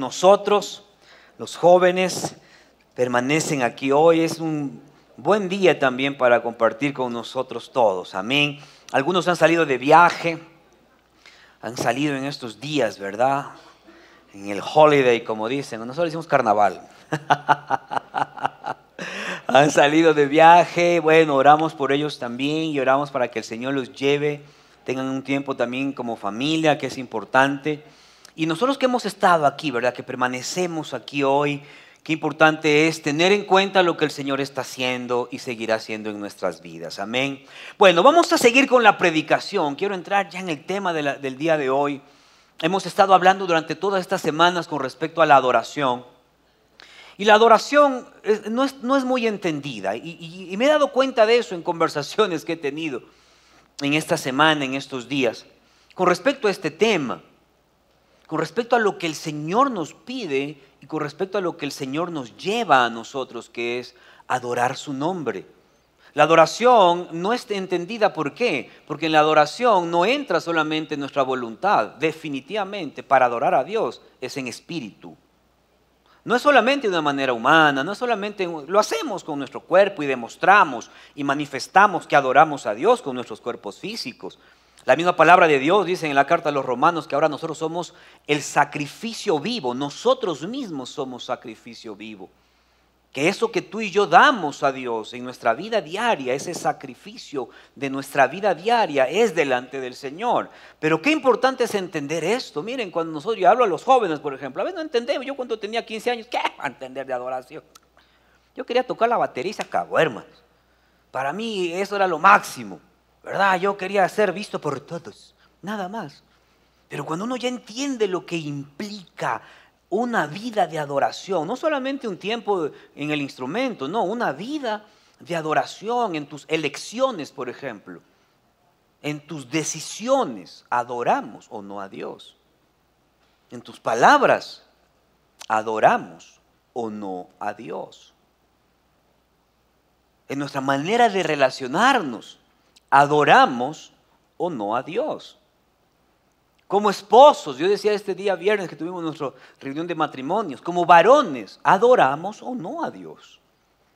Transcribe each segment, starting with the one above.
nosotros. Los jóvenes permanecen aquí hoy. Es un buen día también para compartir con nosotros todos. Amén. Algunos han salido de viaje, han salido en estos días, ¿verdad? En el holiday, como dicen. Nosotros decimos carnaval. Han salido de viaje. Bueno, oramos por ellos también y oramos para que el Señor los lleve. Tengan un tiempo también como familia, que es importante. Y nosotros que hemos estado aquí, ¿verdad? Que permanecemos aquí hoy, qué importante es tener en cuenta lo que el Señor está haciendo y seguirá haciendo en nuestras vidas. Amén. Bueno, vamos a seguir con la predicación. Quiero entrar ya en el tema del día de hoy. Hemos estado hablando durante todas estas semanas con respecto a la adoración. Y la adoración no es muy entendida. Y me he dado cuenta de eso en conversaciones que he tenido en esta semana, en estos días, con respecto a este tema, con respecto a lo que el Señor nos pide y con respecto a lo que el Señor nos lleva a nosotros, que es adorar su nombre. La adoración no es entendida, ¿por qué? Porque en la adoración no entra solamente nuestra voluntad. Definitivamente, para adorar a Dios es en espíritu. No es solamente de una manera humana, no es solamente, lo hacemos con nuestro cuerpo y demostramos y manifestamos que adoramos a Dios con nuestros cuerpos físicos. La misma palabra de Dios dice en la carta a los Romanos que ahora nosotros somos el sacrificio vivo, nosotros mismos somos sacrificio vivo. Que eso que tú y yo damos a Dios en nuestra vida diaria, ese sacrificio de nuestra vida diaria es delante del Señor. Pero qué importante es entender esto. Miren, cuando yo hablo a los jóvenes, por ejemplo, a veces no entendemos. Yo cuando tenía 15 años, ¿qué va a entender de adoración? Yo quería tocar la batería y se acabó, hermanos. Para mí eso era lo máximo, ¿verdad? Yo quería ser visto por todos, nada más. Pero cuando uno ya entiende lo que implica una vida de adoración, no solamente un tiempo en el instrumento, no, una vida de adoración en tus elecciones, por ejemplo, en tus decisiones, adoramos o no a Dios. En tus palabras, adoramos o no a Dios. En nuestra manera de relacionarnos, adoramos o no a Dios. Como esposos, yo decía este día viernes que tuvimos nuestra reunión de matrimonios, como varones, ¿adoramos o no a Dios?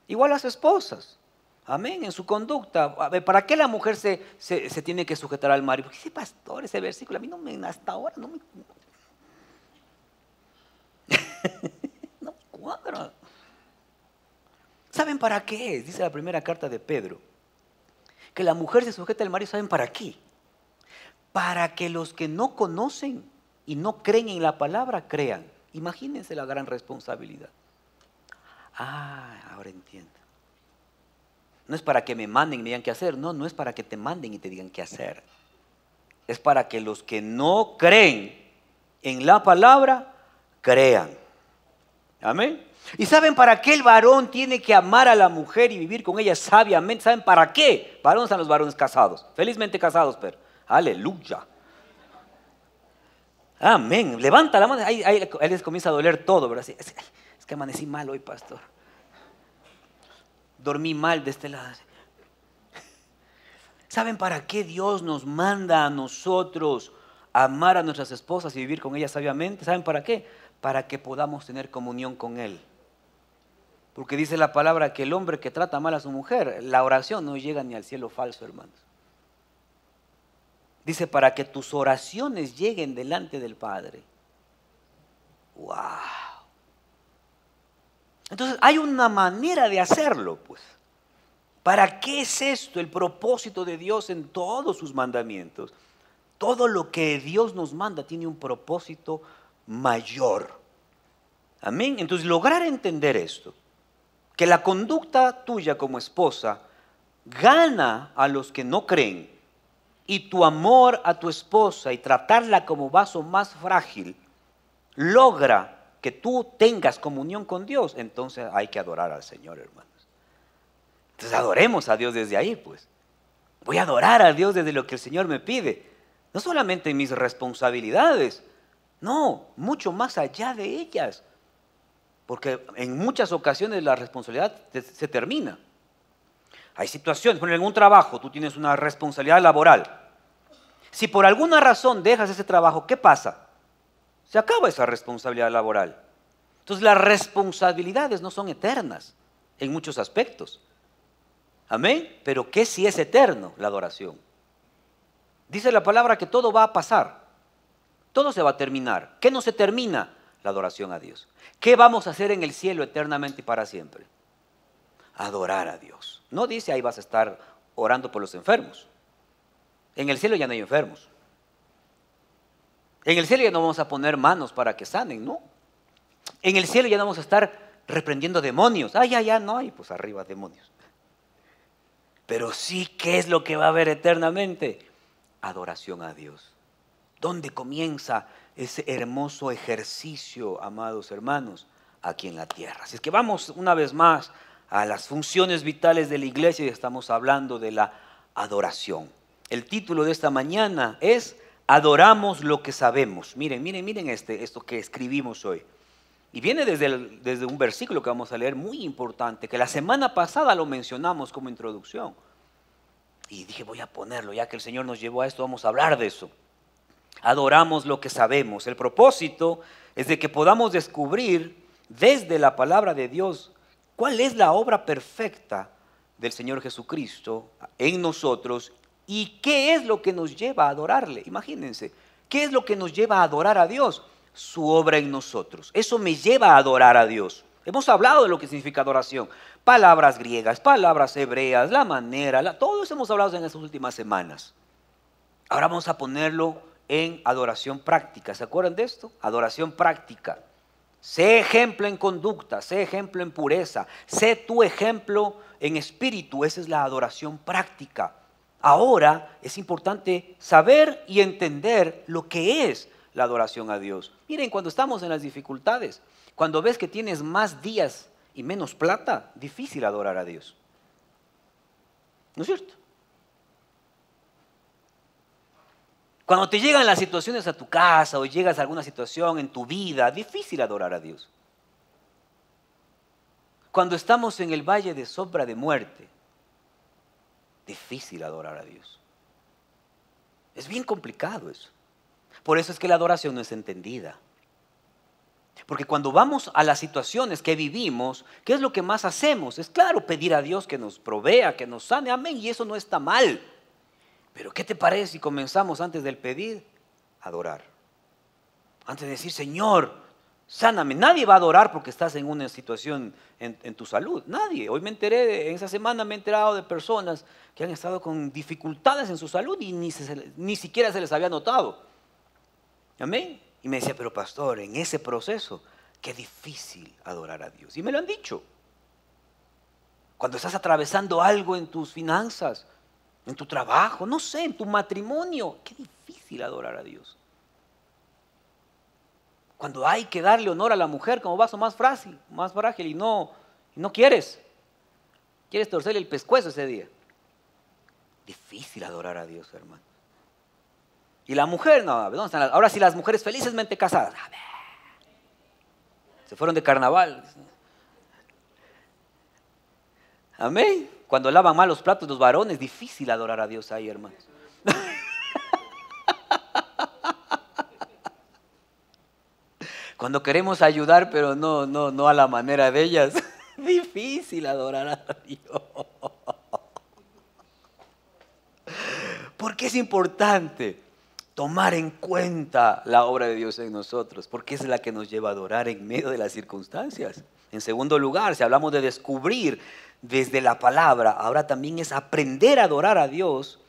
Igual las esposas, amén, en su conducta. A ver, ¿para qué la mujer se tiene que sujetar al marido? Porque ese pastor, ese versículo, a mí hasta ahora no me no cuadra. ¿Saben para qué es? Dice la primera carta de Pedro, que la mujer se sujeta al marido, ¿saben para qué? Para que los que no conocen y no creen en la palabra crean. Imagínense la gran responsabilidad. Ahora entiendo. No es para que me manden y me digan qué hacer. No es para que te manden y te digan qué hacer. Es para que los que no creen en la palabra crean. Amén. ¿Y saben para qué el varón tiene que amar a la mujer y vivir con ella sabiamente? ¿Saben para qué? Varones a los varones casados. Felizmente casados, pero. Aleluya. Amén. Levanta la mano. Ahí les comienza a doler todo, ¿verdad? Es que amanecí mal hoy, pastor. Dormí mal de este lado. ¿Saben para qué Dios nos manda a nosotros amar a nuestras esposas y vivir con ellas sabiamente? ¿Saben para qué? Para que podamos tener comunión con Él. Porque dice la palabra que el hombre que trata mal a su mujer, la oración no llega ni al cielo falso, hermanos. Dice, para que tus oraciones lleguen delante del Padre. ¡Wow! Entonces, hay una manera de hacerlo, pues. ¿Para qué es esto? El propósito de Dios en todos sus mandamientos. Todo lo que Dios nos manda tiene un propósito mayor. Amén. Entonces, lograr entender esto, que la conducta tuya como esposa gana a los que no creen, y tu amor a tu esposa y tratarla como vaso más frágil logra que tú tengas comunión con Dios, entonces hay que adorar al Señor, hermanos. Entonces adoremos a Dios desde ahí, pues. Voy a adorar a Dios desde lo que el Señor me pide. No solamente en mis responsabilidades, no, mucho más allá de ellas. Porque en muchas ocasiones la responsabilidad se termina. Hay situaciones, por ejemplo, en un trabajo tú tienes una responsabilidad laboral. Si por alguna razón dejas ese trabajo, ¿qué pasa? Se acaba esa responsabilidad laboral. Entonces las responsabilidades no son eternas en muchos aspectos. Amén. Pero ¿qué si es eterno? La adoración. Dice la palabra que todo va a pasar. Todo se va a terminar. ¿Qué no se termina? La adoración a Dios. ¿Qué vamos a hacer en el cielo eternamente y para siempre? Adorar a Dios. No dice ahí vas a estar orando por los enfermos. En el cielo ya no hay enfermos. En el cielo ya no vamos a poner manos para que sanen, no. En el cielo ya no vamos a estar reprendiendo demonios. Ya no hay, pues arriba demonios. Pero sí, ¿qué es lo que va a haber eternamente? Adoración a Dios. ¿Dónde comienza ese hermoso ejercicio, amados hermanos? Aquí en la tierra. Así es que vamos una vez más a las funciones vitales de la iglesia y estamos hablando de la adoración. El título de esta mañana es Adoramos lo que sabemos. Miren esto que escribimos hoy. Y viene desde un versículo que vamos a leer muy importante, que la semana pasada lo mencionamos como introducción. Y dije, voy a ponerlo, ya que el Señor nos llevó a esto, vamos a hablar de eso. Adoramos lo que sabemos. El propósito es de que podamos descubrir desde la palabra de Dios cuál es la obra perfecta del Señor Jesucristo en nosotros y qué es lo que nos lleva a adorarle. Imagínense, ¿qué es lo que nos lleva a adorar a Dios? Su obra en nosotros. Eso me lleva a adorar a Dios. Hemos hablado de lo que significa adoración. Palabras griegas, palabras hebreas, la manera, todo eso hemos hablado en estas últimas semanas. Ahora vamos a ponerlo en adoración práctica. ¿Se acuerdan de esto? Adoración práctica. Sé ejemplo en conducta, sé ejemplo en pureza, sé tu ejemplo en espíritu. Esa es la adoración práctica. Ahora es importante saber y entender lo que es la adoración a Dios. Miren, cuando estamos en las dificultades, cuando ves que tienes más días y menos plata, difícil adorar a Dios. ¿No es cierto? Cuando te llegan las situaciones a tu casa o llegas a alguna situación en tu vida, difícil adorar a Dios. Cuando estamos en el valle de sombra de muerte, difícil adorar a Dios. Es bien complicado eso. Por eso es que la adoración no es entendida. Porque cuando vamos a las situaciones que vivimos, ¿qué es lo que más hacemos? Es claro, pedir a Dios que nos provea, que nos sane, amén, y eso no está mal. Pero ¿qué te parece si comenzamos antes del pedir? A adorar. Antes de decir, Señor, sáname. Nadie va a adorar porque estás en una situación en tu salud. Nadie. Hoy en esa semana me he enterado de personas que han estado con dificultades en su salud y ni siquiera se les había notado. Amén. Y me decía, pero pastor, en ese proceso, qué difícil adorar a Dios. Y me lo han dicho. Cuando estás atravesando algo en tus finanzas, en tu trabajo, no sé, en tu matrimonio, qué difícil adorar a Dios. Cuando hay que darle honor a la mujer como vaso más frágil y no quieres torcerle el pescuezo ese día. Difícil adorar a Dios, hermano. Y la mujer, no, ¿dónde están ahora sí las mujeres felizmente casadas? A ver, se fueron de carnaval. Amén. Cuando lavan mal los platos los varones, difícil adorar a Dios ahí, hermanos. Cuando queremos ayudar, pero no a la manera de ellas, difícil adorar a Dios. ¿Por qué es importante tomar en cuenta la obra de Dios en nosotros? Porque es la que nos lleva a adorar en medio de las circunstancias. En segundo lugar, si hablamos de descubrir desde la palabra, ahora también es aprender a adorar a Dios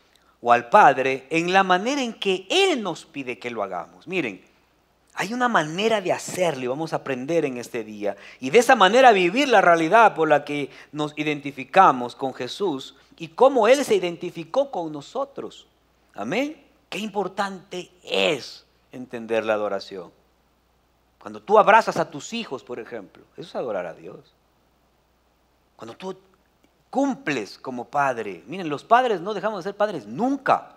o al Padre en la manera en que Él nos pide que lo hagamos. Miren, hay una manera de hacerlo y vamos a aprender en este día. Y de esa manera vivir la realidad por la que nos identificamos con Jesús y cómo Él se identificó con nosotros. Amén. Qué importante es entender la adoración. Cuando tú abrazas a tus hijos, por ejemplo, eso es adorar a Dios. Cuando tú cumples como padre, miren, los padres no dejamos de ser padres nunca.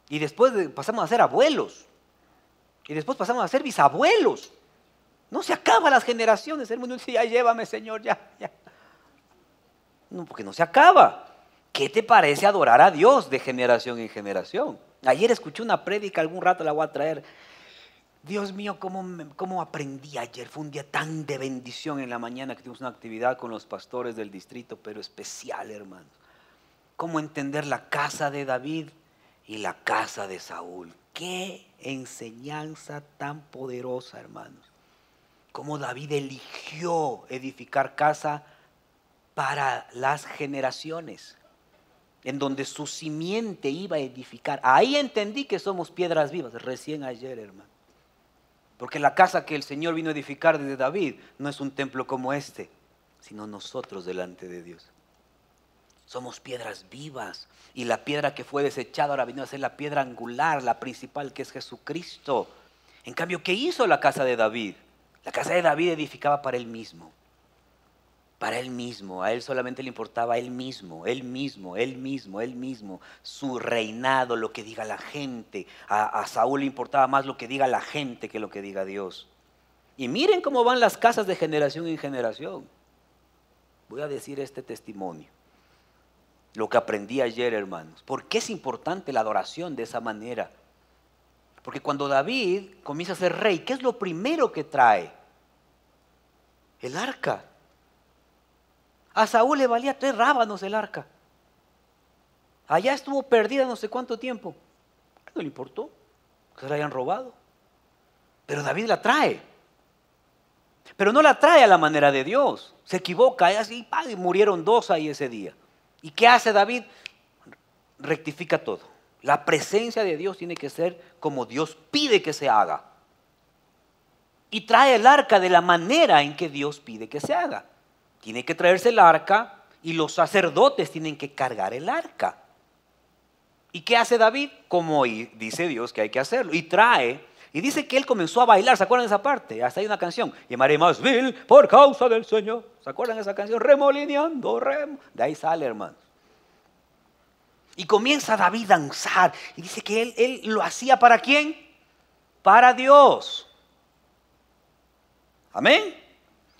Y después pasamos a ser abuelos. Y después pasamos a ser bisabuelos. No se acaban las generaciones. El mundo dice, ya llévame, Señor, ya. No, porque no se acaba. ¿Qué te parece adorar a Dios de generación en generación? Ayer escuché una prédica, algún rato la voy a traer. Dios mío, cómo aprendí ayer. Fue un día tan de bendición en la mañana que tuvimos una actividad con los pastores del distrito, pero especial, hermanos. Cómo entender la casa de David y la casa de Saúl. Qué enseñanza tan poderosa, hermanos. Cómo David eligió edificar casa para las generaciones, en donde su simiente iba a edificar. Ahí entendí que somos piedras vivas, recién ayer, hermano. Porque la casa que el Señor vino a edificar desde David no es un templo como este, sino nosotros delante de Dios. Somos piedras vivas, y la piedra que fue desechada ahora vino a ser la piedra angular, la principal, que es Jesucristo. En cambio, ¿qué hizo la casa de David? La casa de David edificaba para él mismo. Para él mismo, a él solamente le importaba él mismo, su reinado, lo que diga la gente. A Saúl le importaba más lo que diga la gente que lo que diga Dios. Y miren cómo van las casas de generación en generación. Voy a decir este testimonio, lo que aprendí ayer, hermanos. ¿Por qué es importante la adoración de esa manera? Porque cuando David comienza a ser rey, ¿qué es lo primero que trae? El arca. A Saúl le valía 3 rábanos el arca. Allá estuvo perdida no sé cuánto tiempo. No le importó que se la hayan robado. Pero David la trae. Pero no la trae a la manera de Dios. Se equivoca, y así, y murieron 2 ahí ese día. ¿Y qué hace David? Rectifica todo. La presencia de Dios tiene que ser como Dios pide que se haga. Y trae el arca de la manera en que Dios pide que se haga. Tiene que traerse el arca y los sacerdotes tienen que cargar el arca. ¿Y qué hace David? Como dice Dios que hay que hacerlo. Y trae, y dice que él comenzó a bailar. ¿Se acuerdan de esa parte? Hasta hay una canción. Llamaré más vil por causa del Señor. ¿Se acuerdan de esa canción? Remolineando, de ahí sale, hermanos. Y comienza David a danzar. Y dice que él lo hacía ¿para quién? Para Dios. Amén.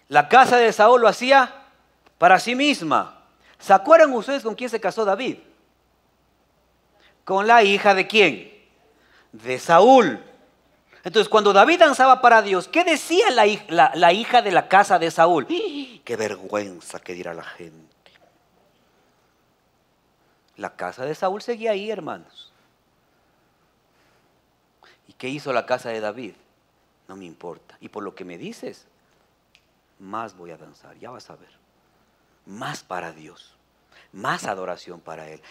La casa de Saúl lo hacía para sí misma. ¿Se acuerdan ustedes con quién se casó David? Con la hija de ¿quién? De Saúl. Entonces, cuando David danzaba para Dios, ¿qué decía la hija de la casa de Saúl? ¡Qué vergüenza que dirá la gente! La casa de Saúl seguía ahí, hermanos. ¿Y qué hizo la casa de David? No me importa. Y por lo que me dices, más voy a danzar, ya vas a ver. Más para Dios, más adoración para Él,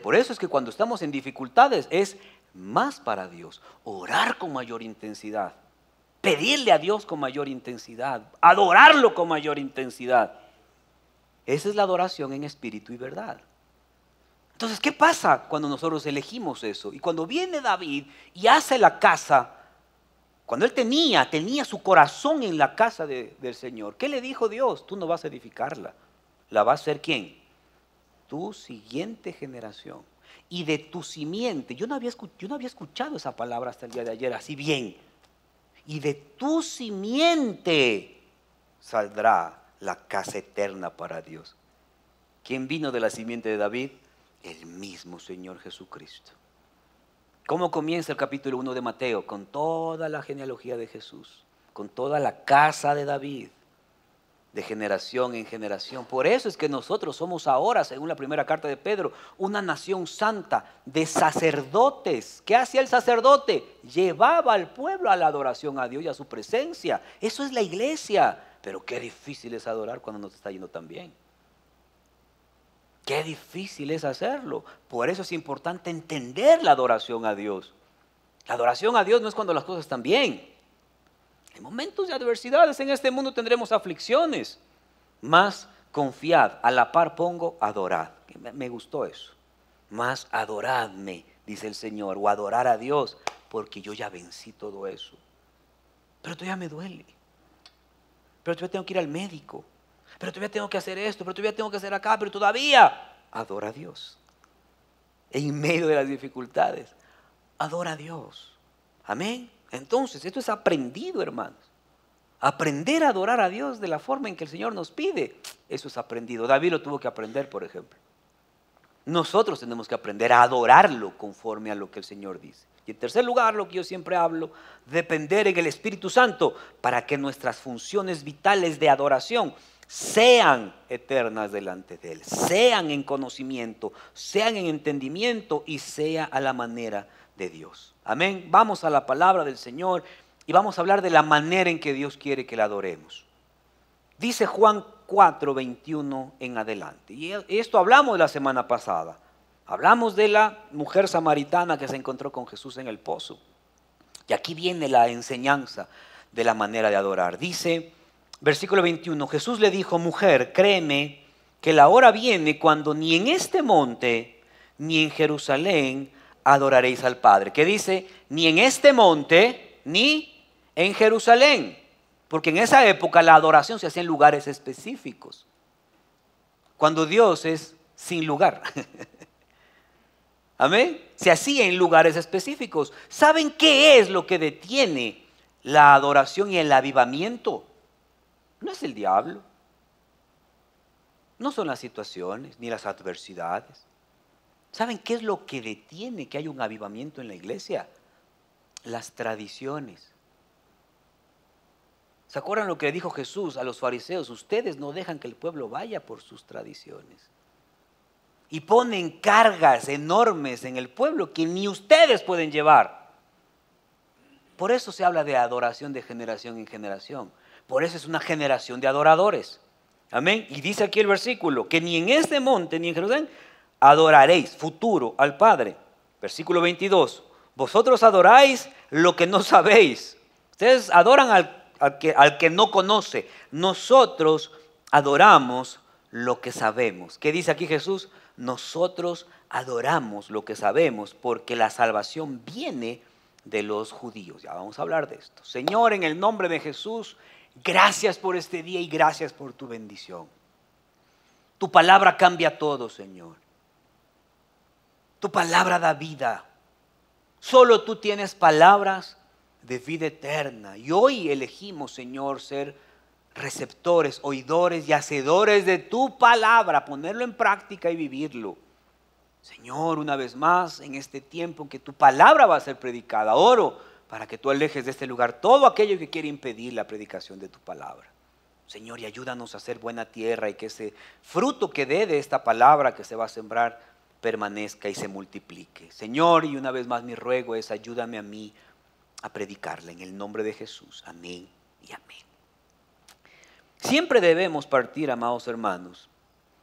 por eso es que cuando estamos en dificultades es más para Dios, orar con mayor intensidad, pedirle a Dios con mayor intensidad, adorarlo con mayor intensidad. Esa es la adoración en espíritu y verdad. Entonces, ¿qué pasa cuando nosotros elegimos eso? Y cuando viene David y hace la casa, cuando él tenía su corazón en la casa del Señor, ¿qué le dijo Dios? Tú no vas a edificarla, la va a hacer ¿quién? Tu siguiente generación. Y de tu simiente, yo no había escuchado esa palabra hasta el día de ayer, así bien. Y de tu simiente saldrá la casa eterna para Dios. ¿Quién vino de la simiente de David? El mismo Señor Jesucristo. ¿Cómo comienza el capítulo 1 de Mateo? Con toda la genealogía de Jesús, con toda la casa de David, de generación en generación. Por eso es que nosotros somos ahora, según la primera carta de Pedro, una nación santa de sacerdotes. ¿Qué hacía el sacerdote? Llevaba al pueblo a la adoración a Dios y a su presencia. Eso es la iglesia. Pero qué difícil es adorar cuando nos está yendo tan bien. Qué difícil es hacerlo. Por eso es importante entender la adoración a Dios. La adoración a Dios no es cuando las cosas están bien. En momentos de adversidades en este mundo tendremos aflicciones. Mas confiad, a la par pongo adorad. Me gustó eso. Mas adoradme, dice el Señor, o adorar a Dios, porque yo ya vencí todo eso. Pero todavía me duele. Pero todavía tengo que ir al médico. Pero todavía tengo que hacer esto, pero todavía tengo que hacer acá, pero todavía adora a Dios. En medio de las dificultades, adora a Dios. Amén. Entonces, esto es aprendido, hermanos. Aprender a adorar a Dios de la forma en que el Señor nos pide, eso es aprendido. David lo tuvo que aprender, por ejemplo. Nosotros tenemos que aprender a adorarlo conforme a lo que el Señor dice. Y en tercer lugar, lo que yo siempre hablo, depender en el Espíritu Santo para que nuestras funciones vitales de adoración sean eternas delante de Él, sean en conocimiento, sean en entendimiento y sea a la manera de Dios. Amén. Vamos a la palabra del Señor y vamos a hablar de la manera en que Dios quiere que la adoremos. Dice Juan 4:21 en adelante. Y esto hablamos la semana pasada. Hablamos de la mujer samaritana que se encontró con Jesús en el pozo. Y aquí viene la enseñanza de la manera de adorar. Dice, versículo 21, Jesús le dijo: mujer, créeme que la hora viene cuando ni en este monte ni en Jerusalén adoraréis al Padre. ¿Qué dice? Ni en este monte ni en Jerusalén. Porque en esa época la adoración se hacía en lugares específicos. Cuando Dios es sin lugar. Amén. Se hacía en lugares específicos. ¿Saben qué es lo que detiene la adoración y el avivamiento? No es el diablo. No son las situaciones ni las adversidades. ¿Saben qué es lo que detiene que haya un avivamiento en la iglesia? Las tradiciones. ¿Se acuerdan lo que le dijo Jesús a los fariseos? Ustedes no dejan que el pueblo vaya por sus tradiciones. Y ponen cargas enormes en el pueblo que ni ustedes pueden llevar. Por eso se habla de adoración de generación en generación. Por eso es una generación de adoradores. Amén. Y dice aquí el versículo, que ni en este monte ni en Jerusalén adoraréis, futuro, al Padre. Versículo 22. Vosotros adoráis lo que no sabéis. Ustedes adoran al que no conoce. Nosotros adoramos lo que sabemos. ¿Qué dice aquí Jesús? Nosotros adoramos lo que sabemos porque la salvación viene de los judíos. Ya vamos a hablar de esto. Señor, en el nombre de Jesús, gracias por este día y gracias por tu bendición. Tu palabra cambia todo, Señor. Tu palabra da vida. Solo tú tienes palabras de vida eterna. Y hoy elegimos, Señor, ser receptores, oidores y hacedores de tu palabra, ponerlo en práctica y vivirlo. Señor, una vez más, en este tiempo en que tu palabra va a ser predicada, oro para que tú alejes de este lugar todo aquello que quiere impedir la predicación de tu palabra. Señor, y ayúdanos a hacer buena tierra y que ese fruto que dé de esta palabra que se va a sembrar permanezca y se multiplique. Señor, y una vez más mi ruego es: ayúdame a mí a predicarla en el nombre de Jesús. Amén y amén. Siempre debemos partir, amados hermanos,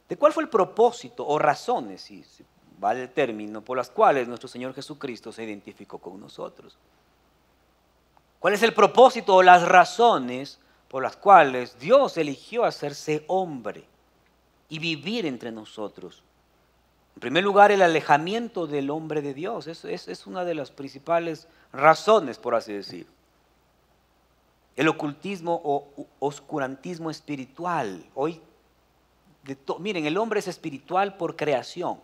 de cuál fue el propósito o razones, si vale el término, por las cuales nuestro Señor Jesucristo se identificó con nosotros. ¿Cuál es el propósito o las razones por las cuales Dios eligió hacerse hombre y vivir entre nosotros? En primer lugar, el alejamiento del hombre de Dios. Es una de las principales razones, por así decir. El ocultismo o oscurantismo espiritual. Hoy, miren, el hombre es espiritual por creación.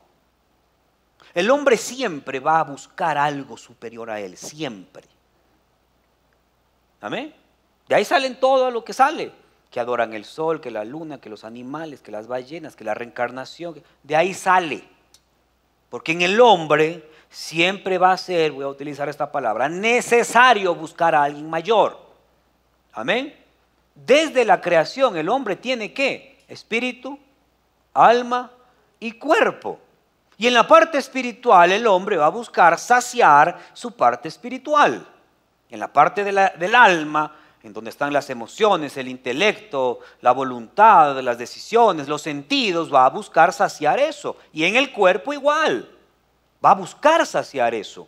El hombre siempre va a buscar algo superior a él, siempre. Amén. De ahí salen todo lo que sale. Que adoran el sol, que la luna, que los animales, que las ballenas, que la reencarnación. De ahí sale. Porque en el hombre siempre va a ser, voy a utilizar esta palabra, necesario buscar a alguien mayor. Amén. Desde la creación el hombre tiene ¿qué? Espíritu, alma y cuerpo. Y en la parte espiritual el hombre va a buscar saciar su parte espiritual. En la parte del alma, en donde están las emociones, el intelecto, la voluntad, las decisiones, los sentidos, va a buscar saciar eso. Y en el cuerpo igual, va a buscar saciar eso.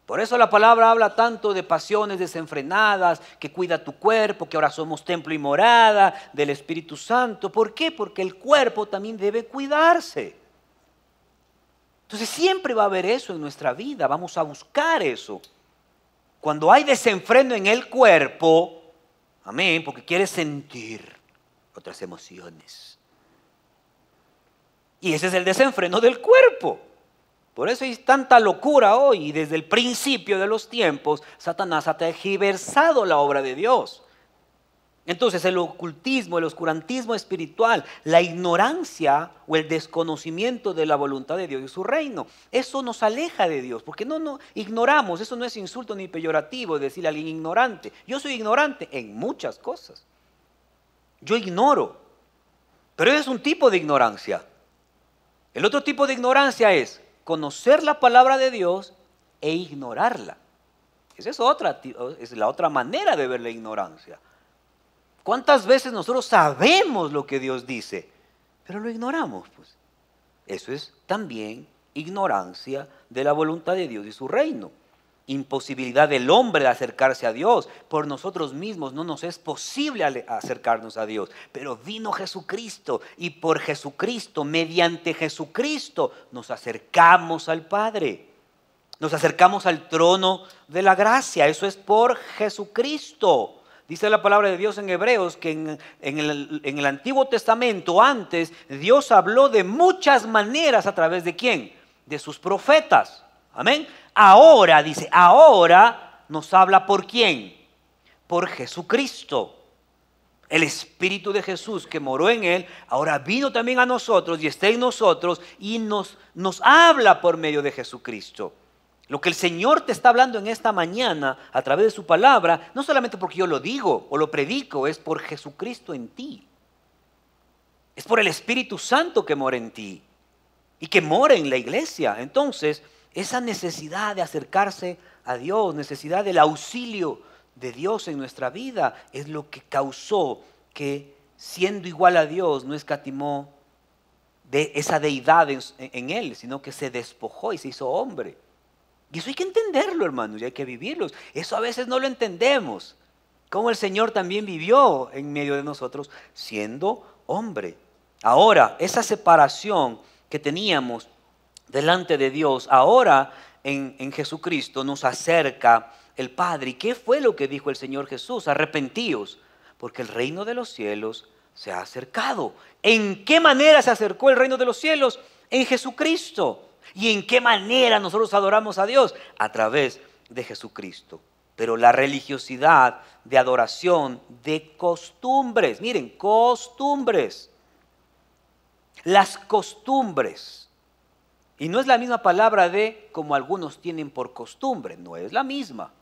Por eso la palabra habla tanto de pasiones desenfrenadas, que cuida tu cuerpo, que ahora somos templo y morada del Espíritu Santo. ¿Por qué? Porque el cuerpo también debe cuidarse. Entonces siempre va a haber eso en nuestra vida, vamos a buscar eso. Cuando hay desenfreno en el cuerpo, amén, porque quieres sentir otras emociones. Y ese es el desenfreno del cuerpo. Por eso hay tanta locura hoy y desde el principio de los tiempos, Satanás ha tergiversado la obra de Dios. Entonces el ocultismo, el oscurantismo espiritual, la ignorancia o el desconocimiento de la voluntad de Dios y su reino, eso nos aleja de Dios, porque no ignoramos. Eso no es insulto ni peyorativo decirle a alguien ignorante. Yo soy ignorante en muchas cosas. Yo ignoro, pero ese es un tipo de ignorancia. El otro tipo de ignorancia es conocer la palabra de Dios e ignorarla. Esa es la otra manera de ver la ignorancia. ¿Cuántas veces nosotros sabemos lo que Dios dice, pero lo ignoramos? Pues eso es también ignorancia de la voluntad de Dios y su reino. Imposibilidad del hombre de acercarse a Dios. Por nosotros mismos no nos es posible acercarnos a Dios. Pero vino Jesucristo y por Jesucristo, mediante Jesucristo, nos acercamos al Padre. Nos acercamos al trono de la gracia. Eso es por Jesucristo. Dice la palabra de Dios en Hebreos que en el Antiguo Testamento antes Dios habló de muchas maneras a través de ¿quién? De sus profetas. Amén. Ahora, dice, ahora nos habla ¿por quién? Por Jesucristo. El Espíritu de Jesús que moró en Él, ahora vino también a nosotros y está en nosotros y nos habla por medio de Jesucristo. Lo que el Señor te está hablando en esta mañana a través de su palabra, no solamente porque yo lo digo o lo predico, es por Jesucristo en ti. Es por el Espíritu Santo que mora en ti y que mora en la iglesia. Entonces, esa necesidad de acercarse a Dios, necesidad del auxilio de Dios en nuestra vida, es lo que causó que, siendo igual a Dios, no escatimó de esa deidad en Él, sino que se despojó y se hizo hombre. Y eso hay que entenderlo, hermanos, y hay que vivirlo. Eso a veces no lo entendemos. Como el Señor también vivió en medio de nosotros siendo hombre. Ahora, esa separación que teníamos delante de Dios, ahora en Jesucristo nos acerca el Padre. ¿Y qué fue lo que dijo el Señor Jesús? Arrepentíos, porque el reino de los cielos se ha acercado. ¿En qué manera se acercó el reino de los cielos? En Jesucristo. ¿Y en qué manera nosotros adoramos a Dios? A través de Jesucristo. Pero la religiosidad de adoración de costumbres, miren, costumbres. Las costumbres. Y no es la misma palabra de como algunos tienen por costumbre, no es la misma.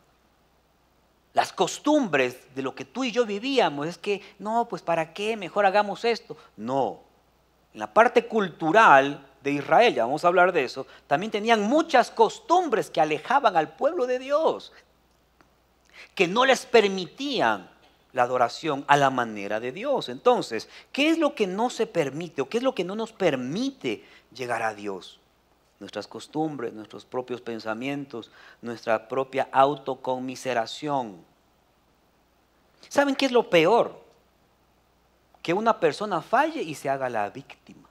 Las costumbres de lo que tú y yo vivíamos es que, no, pues ¿para qué? Mejor hagamos esto. No, en la parte cultural de Israel, ya vamos a hablar de eso, también tenían muchas costumbres que alejaban al pueblo de Dios, que no les permitían la adoración a la manera de Dios. Entonces, ¿qué es lo que no se permite o qué es lo que no nos permite llegar a Dios? Nuestras costumbres, nuestros propios pensamientos, nuestra propia autoconmiseración. ¿Saben qué es lo peor? Que una persona falle y se haga la víctima.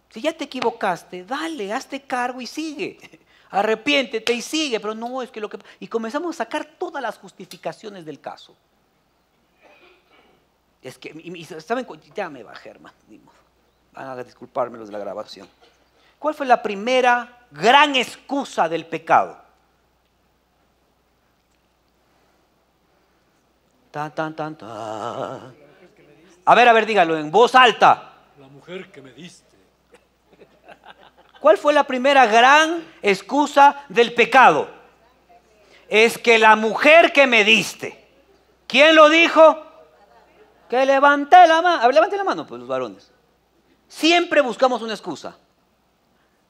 Si ya te equivocaste, dale, hazte cargo y sigue. Arrepiéntete y sigue, pero no, es que lo que... Y comenzamos a sacar todas las justificaciones del caso. Es que, ¿saben? Ya me bajé, hermano, ni modo. Van a disculparme los de la grabación. ¿Cuál fue la primera gran excusa del pecado? A ver, dígalo en voz alta. La mujer que me diste. ¿Cuál fue la primera gran excusa del pecado? Es que la mujer que me diste. ¿Quién lo dijo? Que levanté la mano. A ver, levante la mano, pues los varones. Siempre buscamos una excusa.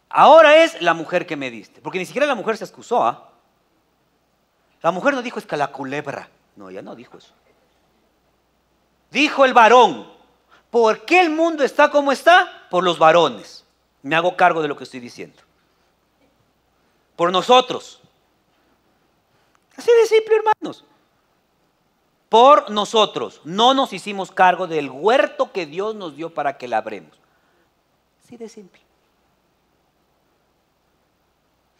Ahora es la mujer que me diste. Porque ni siquiera la mujer se excusó. ¿Ah? La mujer no dijo es que la culebra. No, ella no dijo eso. Dijo el varón. ¿Por qué el mundo está como está? Por los varones. Me hago cargo de lo que estoy diciendo. Por nosotros. Así de simple, hermanos. Por nosotros. No nos hicimos cargo del huerto que Dios nos dio para que labremos. Así de simple.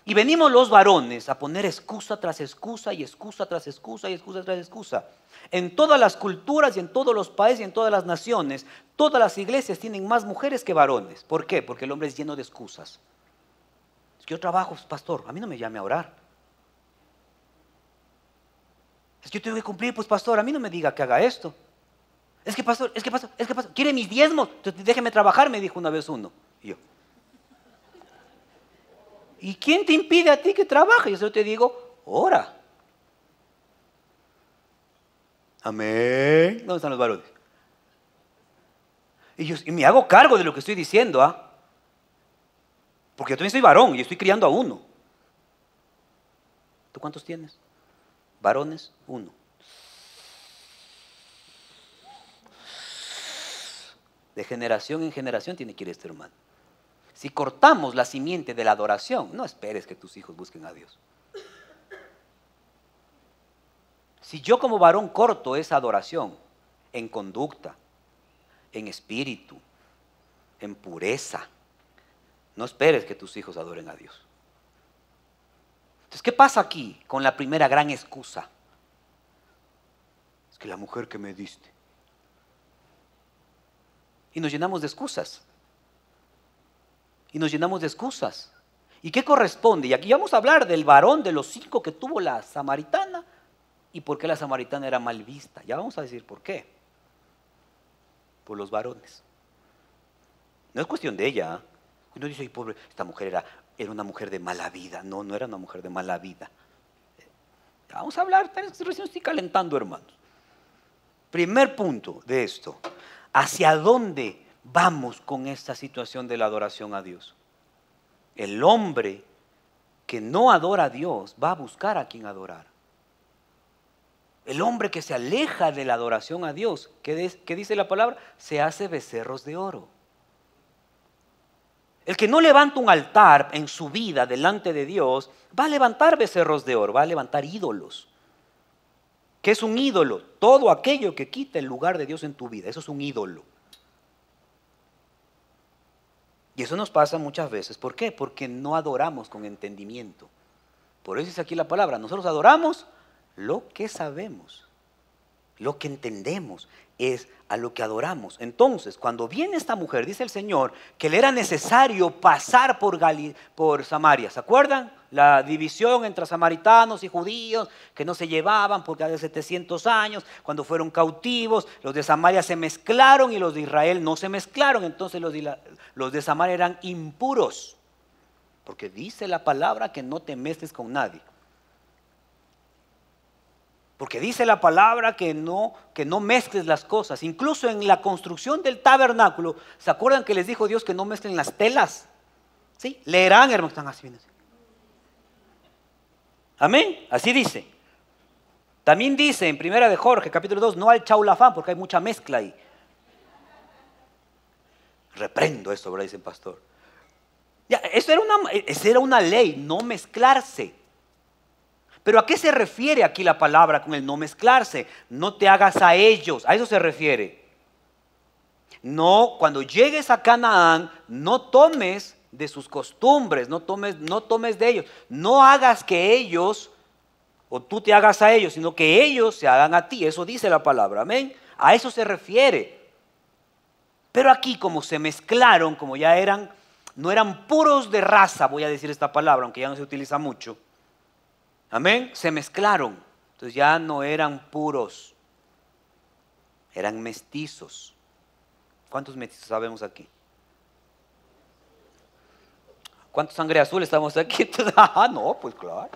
Y venimos los varones a poner excusa tras excusa y excusa tras excusa y excusa tras excusa. En todas las culturas y en todos los países y en todas las naciones, todas las iglesias tienen más mujeres que varones. ¿Por qué? Porque el hombre es lleno de excusas. Es que yo trabajo, pastor, a mí no me llame a orar. que yo tengo que cumplir, pues pastor, a mí no me diga que haga esto. Es que pastor, quiere mis diezmos, entonces déjeme trabajar, me dijo una vez uno. Y yo, ¿y quién te impide a ti que trabajes? Yo te digo, ora. Amén. ¿Dónde están los varones? Y me hago cargo de lo que estoy diciendo, ¿ah? Porque yo también soy varón y estoy criando a uno. ¿Tú cuántos tienes? Varones, 1. De generación en generación tiene que ir este hermano. Si cortamos la simiente de la adoración, no esperes que tus hijos busquen a Dios. Si yo como varón corto esa adoración en conducta, en espíritu, en pureza, no esperes que tus hijos adoren a Dios. Entonces, ¿qué pasa aquí con la primera gran excusa? Es que la mujer que me diste. Y nos llenamos de excusas. ¿Y qué corresponde? Y aquí vamos a hablar del varón de los 5 que tuvo la samaritana y por qué la samaritana era mal vista. Ya vamos a decir por qué. Por los varones. No es cuestión de ella. Uno dice, ay, pobre, esta mujer era una mujer de mala vida. No, no era una mujer de mala vida. Vamos a hablar, recién estoy calentando, hermanos. Primer punto de esto. ¿Hacia dónde vamos con esta situación de la adoración a Dios? El hombre que no adora a Dios va a buscar a quien adorar. El hombre que se aleja de la adoración a Dios, ¿qué dice la palabra? Se hace becerros de oro. El que no levanta un altar en su vida delante de Dios, va a levantar becerros de oro, va a levantar ídolos. ¿Qué es un ídolo? Todo aquello que quita el lugar de Dios en tu vida, eso es un ídolo. Y eso nos pasa muchas veces. ¿Por qué? Porque no adoramos con entendimiento. Por eso es aquí la palabra. Nosotros adoramos lo que sabemos, lo que entendemos es a lo que adoramos. Entonces, cuando viene esta mujer, dice el Señor que le era necesario pasar por Samaria. ¿Se acuerdan? La división entre samaritanos y judíos que no se llevaban porque hace 700 años, cuando fueron cautivos, los de Samaria se mezclaron y los de Israel no se mezclaron. Entonces los de Samaria eran impuros, porque dice la palabra que no te mezcles con nadie. Porque dice la palabra que no mezcles las cosas. Incluso en la construcción del tabernáculo, ¿se acuerdan que les dijo Dios que no mezclen las telas? ¿Sí? Leerán, hermanos, están así bien. Amén, así dice. También dice en Primera de Jorge, capítulo 2, no al chaulafán, porque hay mucha mezcla ahí. Reprendo esto, ¿verdad? Dice el pastor. Ya, esa era una ley, no mezclarse. Pero ¿a qué se refiere aquí la palabra con el no mezclarse? No te hagas a ellos, a eso se refiere. No, cuando llegues a Canaán, no tomes de sus costumbres, no tomes de ellos. No hagas que ellos, o tú te hagas a ellos, sino que ellos se hagan a ti. Eso dice la palabra, amén. A eso se refiere. Pero aquí como se mezclaron, como ya no eran puros de raza, voy a decir esta palabra, aunque ya no se utiliza mucho. Amén, se mezclaron, entonces ya no eran puros, eran mestizos. ¿Cuántos mestizos sabemos aquí? ¿Cuántos sangre azul estamos aquí? No, pues claro.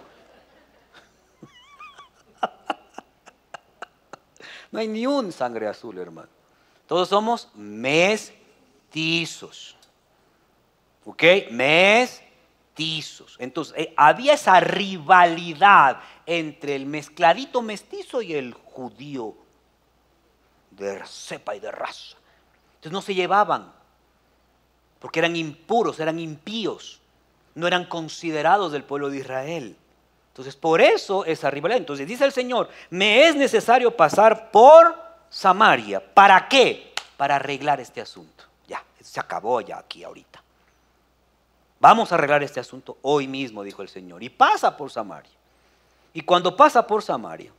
No hay ni un sangre azul, hermano. Todos somos mestizos. ¿Ok? Mestizos. Entonces, había esa rivalidad entre el mezcladito mestizo y el judío de cepa y de raza. Entonces no se llevaban, porque eran impuros, eran impíos, no eran considerados del pueblo de Israel. Entonces, por eso esa rivalidad. Entonces dice el Señor, me es necesario pasar por Samaria. ¿Para qué? Para arreglar este asunto. Ya, se acabó ya aquí ahorita. Vamos a arreglar este asunto hoy mismo, dijo el Señor. Y pasa por Samaria. Y cuando pasa por Samaria,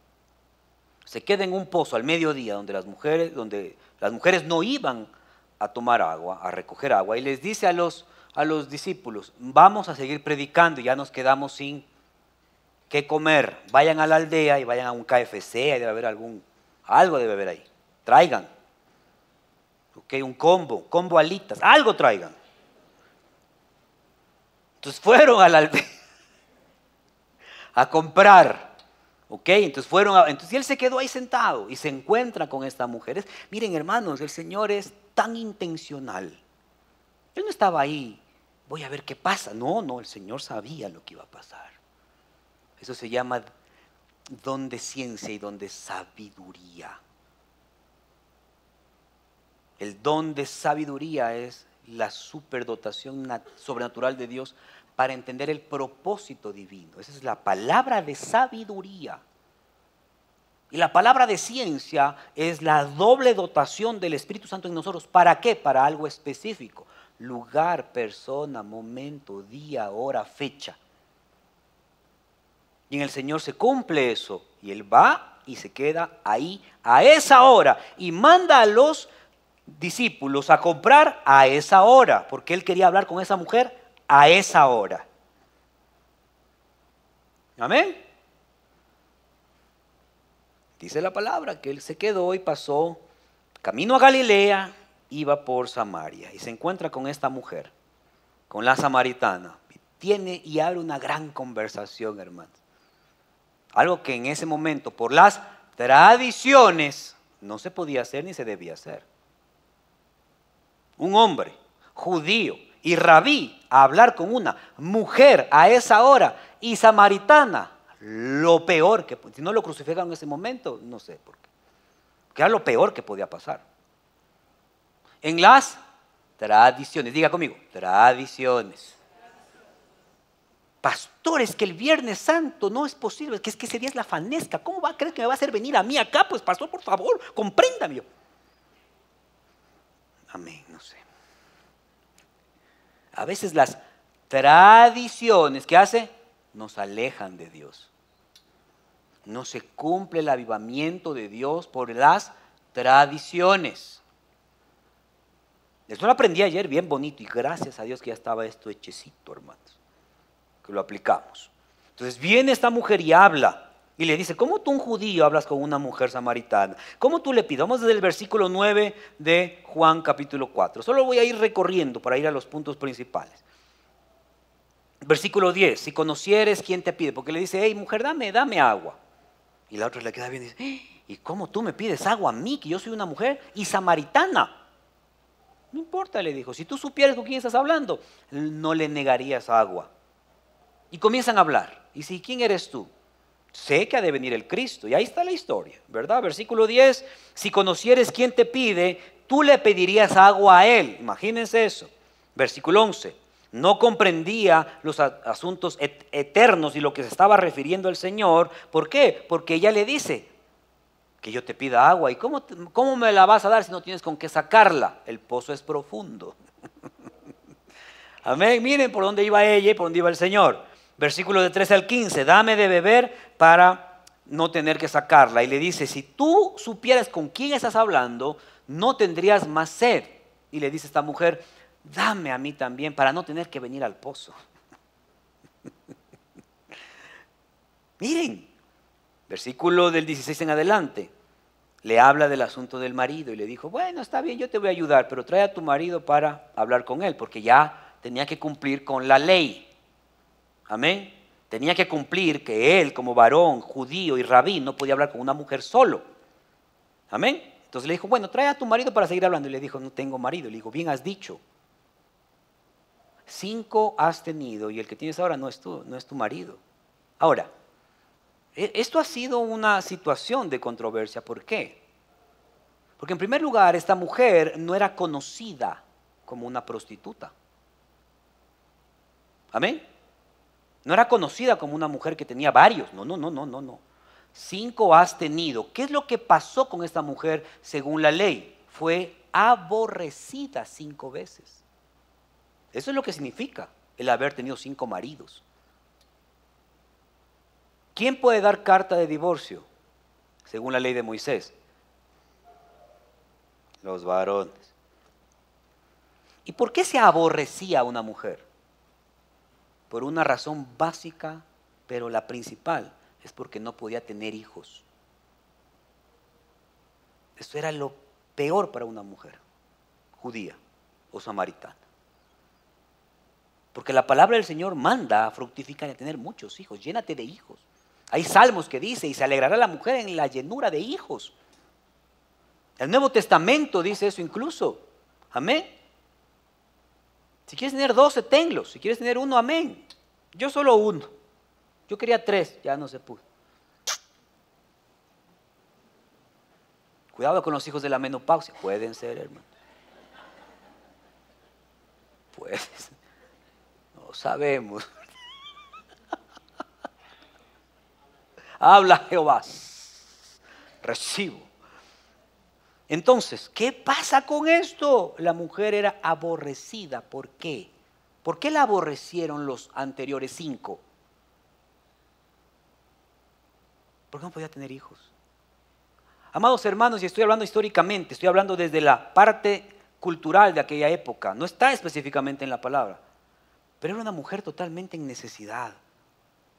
se queda en un pozo al mediodía donde las mujeres no iban a tomar agua, a recoger agua. Y les dice a los discípulos, vamos a seguir predicando y ya nos quedamos sin ¿qué comer? Vayan a la aldea y vayan a un KFC, ahí debe haber algo debe haber ahí. Traigan. Ok, un combo alitas, algo traigan. Entonces fueron a la aldea a comprar. Ok, entonces entonces él se quedó ahí sentado y se encuentra con esta mujer. Miren, hermanos, el Señor es tan intencional. Él no estaba ahí, voy a ver qué pasa. No, el Señor sabía lo que iba a pasar. Eso se llama don de ciencia y don de sabiduría. El don de sabiduría es la superdotación sobrenatural de Dios para entender el propósito divino. Esa es la palabra de sabiduría. Y la palabra de ciencia es la doble dotación del Espíritu Santo en nosotros. ¿Para qué? Para algo específico. Lugar, persona, momento, día, hora, fecha. Y en el Señor se cumple eso. Y Él va y se queda ahí a esa hora. Y manda a los discípulos a comprar a esa hora. Porque Él quería hablar con esa mujer a esa hora. Amén. Dice la palabra que Él se quedó y pasó camino a Galilea, iba por Samaria. Y se encuentra con esta mujer, con la samaritana. Y abre una gran conversación, hermanos. Algo que en ese momento, por las tradiciones, no se podía hacer ni se debía hacer. Un hombre judío y rabí a hablar con una mujer a esa hora y samaritana, lo peor que, si no lo crucificaron en ese momento, no sé por qué. Que era lo peor que podía pasar. En las tradiciones, diga conmigo, tradiciones. Pastores, que el Viernes Santo no es posible, que es que ese día es la fanesca. ¿Cómo va a creer que me va a hacer venir a mí acá? Pues pastor, por favor, compréndame. Amén, no sé. A veces las tradiciones, ¿qué hace? Nos alejan de Dios. No se cumple el avivamiento de Dios por las tradiciones. Esto lo aprendí ayer bien bonito y gracias a Dios que ya estaba esto hechecito, hermanos. Que lo aplicamos. Entonces viene esta mujer y habla y le dice, ¿cómo tú un judío hablas con una mujer samaritana? ¿Cómo tú le pides? Vamos desde el versículo 9 de Juan capítulo 4. Solo voy a ir recorriendo para ir a los puntos principales. Versículo 10, si conocieres quién te pide, porque le dice, hey mujer, dame agua. Y la otra le queda bien y dice, ¿y cómo tú me pides agua a mí, que yo soy una mujer y samaritana? No importa, le dijo, si tú supieras con quién estás hablando, no le negarías agua. Y comienzan a hablar. Y si, ¿quién eres tú? Sé que ha de venir el Cristo. Y ahí está la historia, ¿verdad? Versículo 10, si conocieres quién te pide, tú le pedirías agua a él. Imagínense eso. Versículo 11, no comprendía los asuntos eternos y lo que se estaba refiriendo el Señor. ¿Por qué? Porque ella le dice que yo te pida agua. ¿Y cómo me la vas a dar si no tienes con qué sacarla? El pozo es profundo. Amén. Miren por dónde iba ella y por dónde iba el Señor. Versículo de 13 al 15, dame de beber para no tener que sacarla. Y le dice, si tú supieras con quién estás hablando, no tendrías más sed. Y le dice esta mujer, dame a mí también para no tener que venir al pozo. Miren, versículo del 16 en adelante, le habla del asunto del marido y le dijo, bueno, está bien, yo te voy a ayudar, pero trae a tu marido para hablar con él, porque ya tenía que cumplir con la ley. Amén. Tenía que cumplir que él, como varón judío y rabí, no podía hablar con una mujer solo. Amén. Entonces le dijo, bueno, trae a tu marido para seguir hablando. Y le dijo, no tengo marido. Le dijo, bien has dicho. 5 has tenido y el que tienes ahora no es tu marido. Ahora, esto ha sido una situación de controversia. ¿Por qué? Porque en primer lugar, esta mujer no era conocida como una prostituta. Amén. No era conocida como una mujer que tenía varios. No. 5 has tenido. ¿Qué es lo que pasó con esta mujer según la ley? Fue aborrecida 5 veces. Eso es lo que significa el haber tenido 5 maridos. ¿Quién puede dar carta de divorcio según la ley de Moisés? Los varones. ¿Y por qué se aborrecía a una mujer? Por una razón básica pero la principal es porque no podía tener hijos. Eso era lo peor para una mujer judía o samaritana. Porque la palabra del Señor manda a fructificar y a tener muchos hijos. Llénate de hijos. Hay salmos que dice, y se alegrará la mujer en la llenura de hijos. El Nuevo Testamento dice eso incluso. Amén. Si quieres tener 12, tenlos. Si quieres tener uno, amén. Yo solo uno. Yo quería 3, ya no se pudo. Cuidado con los hijos de la menopausia. Pueden ser, hermano. Pueden ser. No sabemos. Habla Jehová. Recibo. Entonces, ¿qué pasa con esto? La mujer era aborrecida. ¿Por qué? ¿Por qué la aborrecieron los anteriores 5? Porque no podía tener hijos. Amados hermanos, y estoy hablando históricamente, estoy hablando desde la parte cultural de aquella época. No está específicamente en la palabra. Pero era una mujer totalmente en necesidad,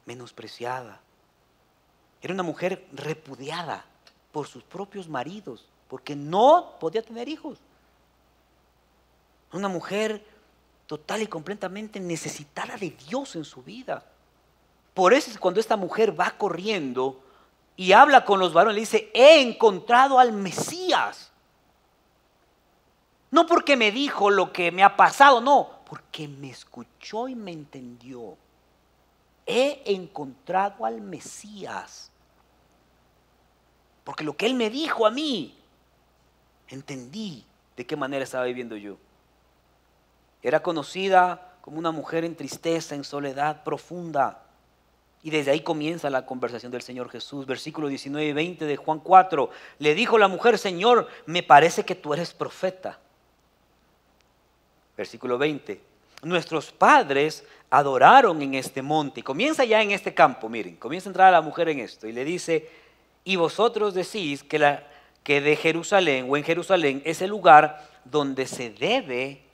menospreciada. Era una mujer repudiada por sus propios maridos, porque no podía tener hijos. Una mujer total y completamente necesitada de Dios en su vida. Por eso es cuando esta mujer va corriendo y habla con los varones, le dice, he encontrado al Mesías. No porque me dijo lo que me ha pasado, no, porque me escuchó y me entendió. He encontrado al Mesías. Porque lo que él me dijo a mí, entendí de qué manera estaba viviendo yo. Era conocida como una mujer en tristeza, en soledad profunda. Y desde ahí comienza la conversación del Señor Jesús. Versículo 19 y 20 de Juan 4. Le dijo la mujer, Señor, me parece que tú eres profeta. Versículo 20. Nuestros padres adoraron en este monte. Y comienza ya en este campo, miren. Comienza a entrar a la mujer en esto. Y le dice, y vosotros decís que de Jerusalén o en Jerusalén es el lugar donde se debe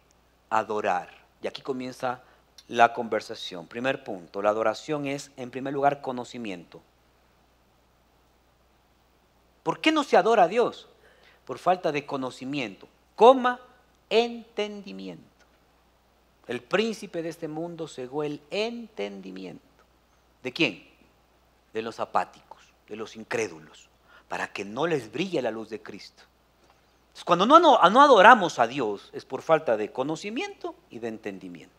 adorar. Y aquí comienza la conversación. Primer punto, la adoración es, en primer lugar, conocimiento. ¿Por qué no se adora a Dios? Por falta de conocimiento, entendimiento. El príncipe de este mundo cegó el entendimiento. ¿De quién? De los apáticos, de los incrédulos, para que no les brille la luz de Cristo. Entonces, cuando no adoramos a Dios es por falta de conocimiento y de entendimiento.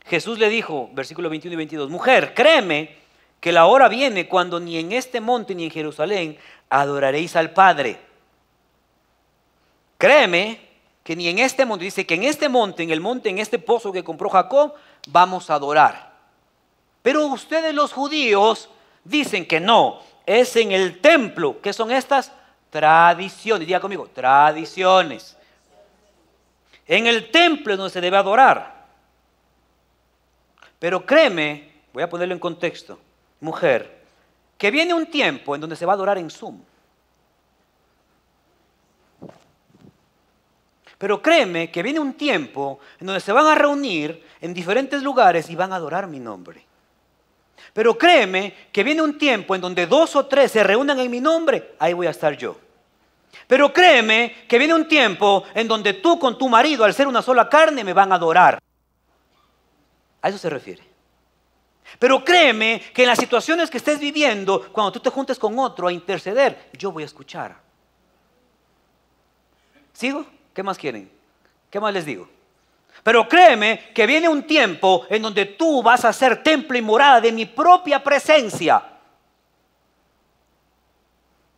Jesús le dijo, versículos 21 y 22, mujer, créeme que la hora viene cuando ni en este monte ni en Jerusalén adoraréis al Padre. Créeme que ni en este monte, dice que en este monte, en este pozo que compró Jacob, vamos a adorar. Pero ustedes los judíos dicen que no, es en el templo. ¿Qué son estas? Tradiciones. Diga conmigo, tradiciones. En el templo es donde se debe adorar. Pero créeme, voy a ponerlo en contexto, mujer, que viene un tiempo en donde se va a adorar en Zoom. Pero créeme que viene un tiempo en donde se van a reunir en diferentes lugares y van a adorar mi nombre. Pero créeme que viene un tiempo en donde 2 o 3 se reúnan en mi nombre, ahí voy a estar yo. Pero créeme que viene un tiempo en donde tú con tu marido, al ser una sola carne, me van a adorar. A eso se refiere. Pero créeme que en las situaciones que estés viviendo, cuando tú te juntes con otro a interceder, yo voy a escuchar. ¿Sigo? ¿Qué más quieren? ¿Qué más les digo? Pero créeme que viene un tiempo en donde tú vas a ser templo y morada de mi propia presencia.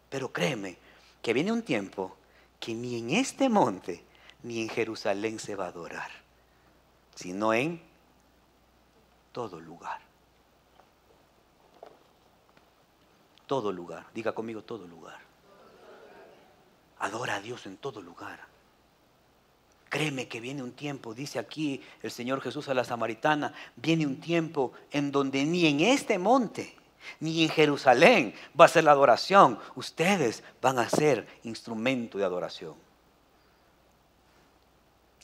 Pero créeme que viene un tiempo que ni en este monte ni en Jerusalén se va a adorar, sino en todo lugar. Todo lugar. Diga conmigo, todo lugar. Adora a Dios en todo lugar. Créeme que viene un tiempo, dice aquí el Señor Jesús a la samaritana, viene un tiempo en donde ni en este monte, ni en Jerusalén va a ser la adoración. Ustedes van a ser instrumento de adoración.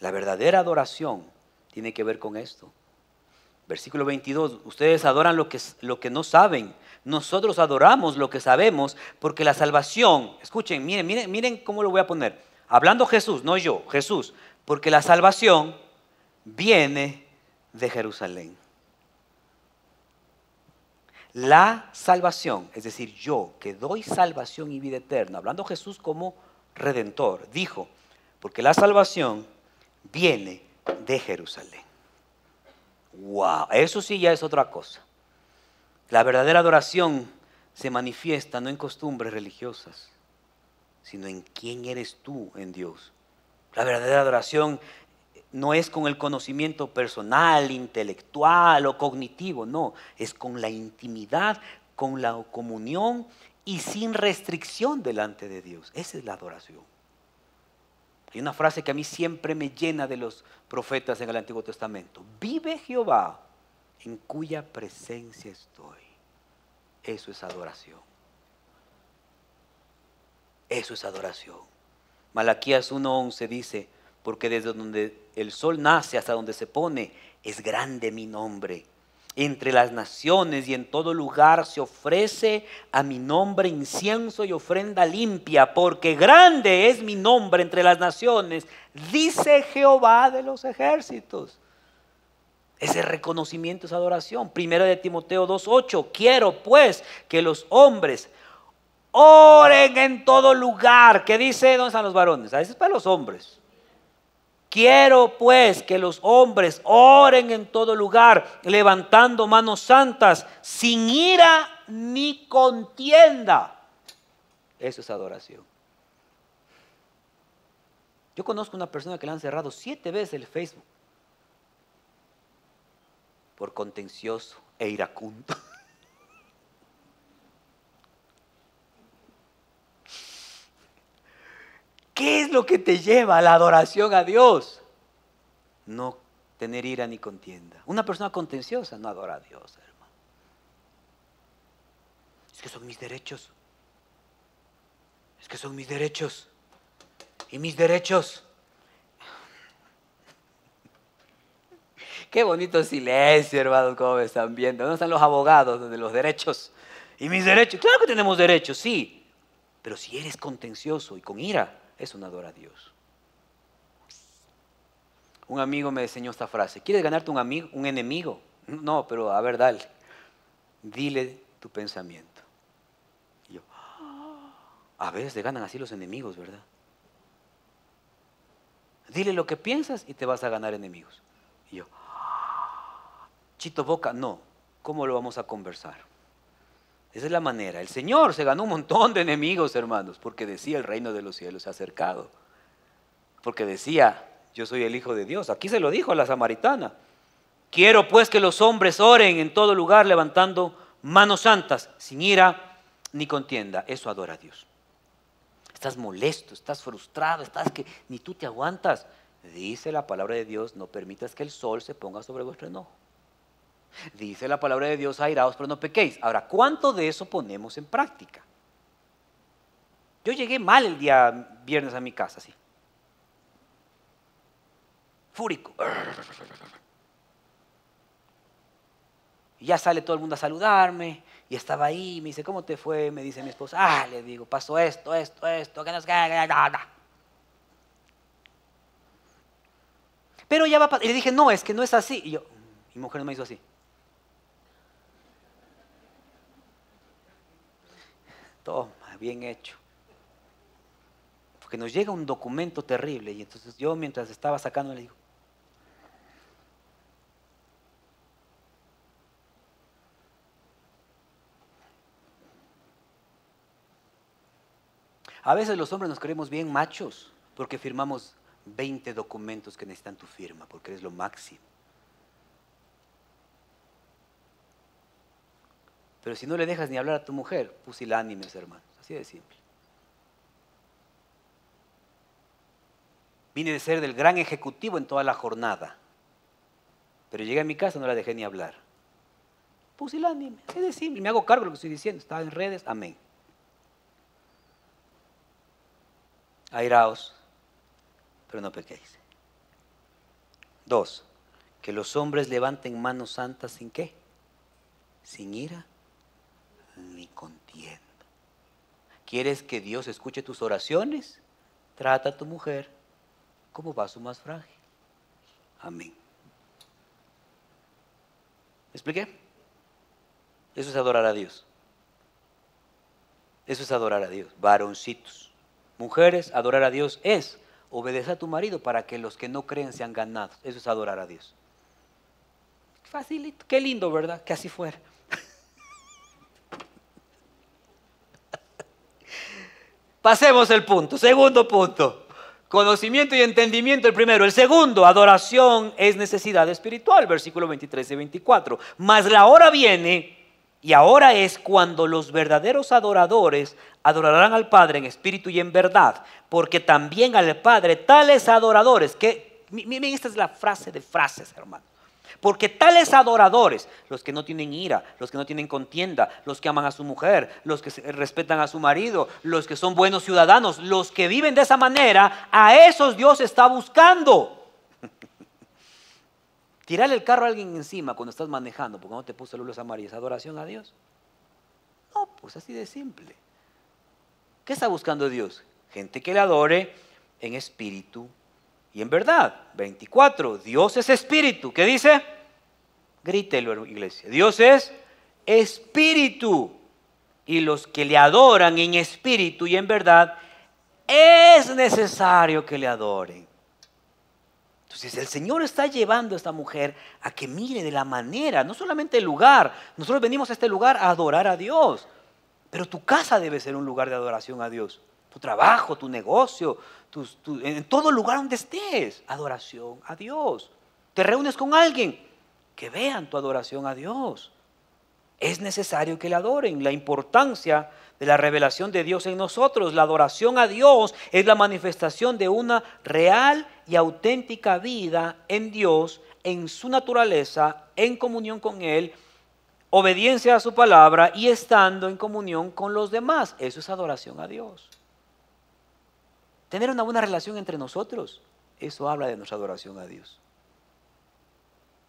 La verdadera adoración tiene que ver con esto. Versículo 22, ustedes adoran lo que no saben. Nosotros adoramos lo que sabemos, porque la salvación, escuchen, miren cómo lo voy a poner. Hablando Jesús, no yo, Jesús, porque la salvación viene de Jerusalén. La salvación, es decir, yo que doy salvación y vida eterna, hablando Jesús como redentor, dijo, porque la salvación viene de Jerusalén. Wow, eso sí ya es otra cosa. La verdadera adoración se manifiesta no en costumbres religiosas, sino en quién eres tú en Dios. La verdadera adoración no es con el conocimiento personal, intelectual o cognitivo, no, es con la intimidad, con la comunión y sin restricción delante de Dios. Esa es la adoración. Hay una frase que a mí siempre me llena de los profetas en el Antiguo Testamento. Vive Jehová, en cuya presencia estoy. Eso es adoración. Eso es adoración. Malaquías 1:11 dice, porque desde donde el sol nace hasta donde se pone, es grande mi nombre. Entre las naciones y en todo lugar se ofrece a mi nombre incienso y ofrenda limpia, porque grande es mi nombre entre las naciones, dice Jehová de los ejércitos. Ese reconocimiento es adoración. Primera de Timoteo 2:8, quiero pues que los hombres oren en todo lugar. ¿Qué dice? ¿Dónde están los varones? A veces es para los hombres. Quiero pues que los hombres oren en todo lugar, levantando manos santas, sin ira ni contienda. Eso es adoración. Yo conozco una persona que le han cerrado 7 veces el Facebook por contencioso e iracundo. ¿Qué es lo que te lleva a la adoración a Dios? No tener ira ni contienda. Una persona contenciosa no adora a Dios, hermano. Es que son mis derechos. Es que son mis derechos. Y mis derechos. Qué bonito silencio, hermanos, como me están viendo. ¿Dónde están los abogados de los derechos? Y mis derechos. Claro que tenemos derechos, sí. Pero si eres contencioso y con ira, eso no adora a Dios. Un amigo me enseñó esta frase. ¿Quieres ganarte un enemigo? No, pero a ver, dale. Dile tu pensamiento. Y yo, a veces te ganan así los enemigos, ¿verdad? Dile lo que piensas y te vas a ganar enemigos. Y yo, Chito Boca, no. ¿Cómo lo vamos a conversar? Esa es la manera. El Señor se ganó un montón de enemigos, hermanos, porque decía el reino de los cielos se ha acercado. Porque decía, yo soy el Hijo de Dios. Aquí se lo dijo a la samaritana. Quiero pues que los hombres oren en todo lugar levantando manos santas, sin ira ni contienda. Eso adora a Dios. Estás molesto, estás frustrado, estás que ni tú te aguantas. Dice la palabra de Dios, no permitas que el sol se ponga sobre vuestro enojo. Dice la palabra de Dios, airaos, pero no pequéis. Ahora, ¿cuánto de eso ponemos en práctica? Yo llegué mal el día viernes a mi casa, así. Fúrico. Y ya sale todo el mundo a saludarme. Y estaba ahí, me dice, ¿cómo te fue? Me dice mi esposa, le digo, pasó esto, que no sé qué, nada. Pero ya va a pasar. Y le dije, no, es que no es así. Y yo, mi mujer no me hizo así. Toma, bien hecho. Porque nos llega un documento terrible. Y entonces yo mientras estaba sacando le digo, a veces los hombres nos creemos bien machos porque firmamos 20 documentos que necesitan tu firma, porque eres lo máximo. Pero si no le dejas ni hablar a tu mujer, pusilánimes, hermanos, así de simple. Vine de ser del gran ejecutivo en toda la jornada, pero llegué a mi casa y no la dejé ni hablar. Pusilánime, así de simple, me hago cargo de lo que estoy diciendo, está en redes, amén. Airaos, pero no pequéis. 2. Que los hombres levanten manos santas sin qué, sin ira ni contienda. ¿Quieres que Dios escuche tus oraciones? Trata a tu mujer como vaso más frágil. Amén. ¿Me expliqué? Eso es adorar a Dios. Eso es adorar a Dios. Varoncitos. Mujeres, adorar a Dios es obedecer a tu marido para que los que no creen sean ganados. Eso es adorar a Dios. Facilito. Qué lindo, ¿verdad? Que así fuera. Pasemos el punto. Segundo punto. Conocimiento y entendimiento el primero. El segundo, adoración es necesidad espiritual. Versículo 23 y 24. Mas la hora viene y ahora es cuando los verdaderos adoradores adorarán al Padre en espíritu y en verdad. Porque también al Padre tales adoradores que, miren, esta es la frase de frases, hermano. Porque tales adoradores, los que no tienen ira, los que no tienen contienda, los que aman a su mujer, los que respetan a su marido, los que son buenos ciudadanos, los que viven de esa manera, a esos Dios está buscando. Tirarle el carro a alguien encima cuando estás manejando porque no te puso luces amarillas, ¿adoración a Dios? No, pues así de simple. ¿Qué está buscando Dios? Gente que le adore en espíritu y en verdad. 24, Dios es espíritu. ¿Qué dice? Grítelo, iglesia. Dios es espíritu. Y los que le adoran en espíritu y en verdad, es necesario que le adoren. Entonces el Señor está llevando a esta mujer a que mire de la manera, no solamente el lugar. Nosotros venimos a este lugar a adorar a Dios. Pero tu casa debe ser un lugar de adoración a Dios. Tu trabajo, tu negocio, en todo lugar donde estés, adoración a Dios. Te reúnes con alguien, que vean tu adoración a Dios. Es necesario que le adoren. La importancia de la revelación de Dios en nosotros. La adoración a Dios es la manifestación de una real y auténtica vida en Dios, en su naturaleza, en comunión con Él, obediencia a su palabra y estando en comunión con los demás. Eso es adoración a Dios. Tener una buena relación entre nosotros, eso habla de nuestra adoración a Dios.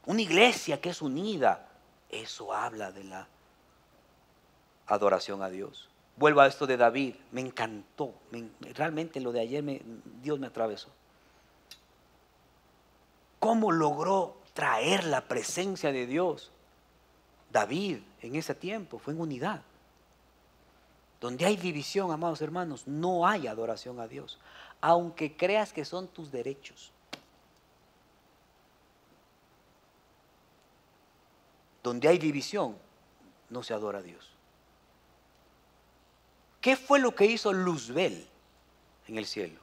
Una iglesia que es unida, eso habla de la adoración a Dios. Vuelvo a esto de David, me encantó, realmente lo de ayer Dios me atravesó. ¿Cómo logró traer la presencia de Dios? David en ese tiempo fue en unidad. Donde hay división, amados hermanos, no hay adoración a Dios. Aunque creas que son tus derechos. Donde hay división, no se adora a Dios. ¿Qué fue lo que hizo Luzbel en el cielo?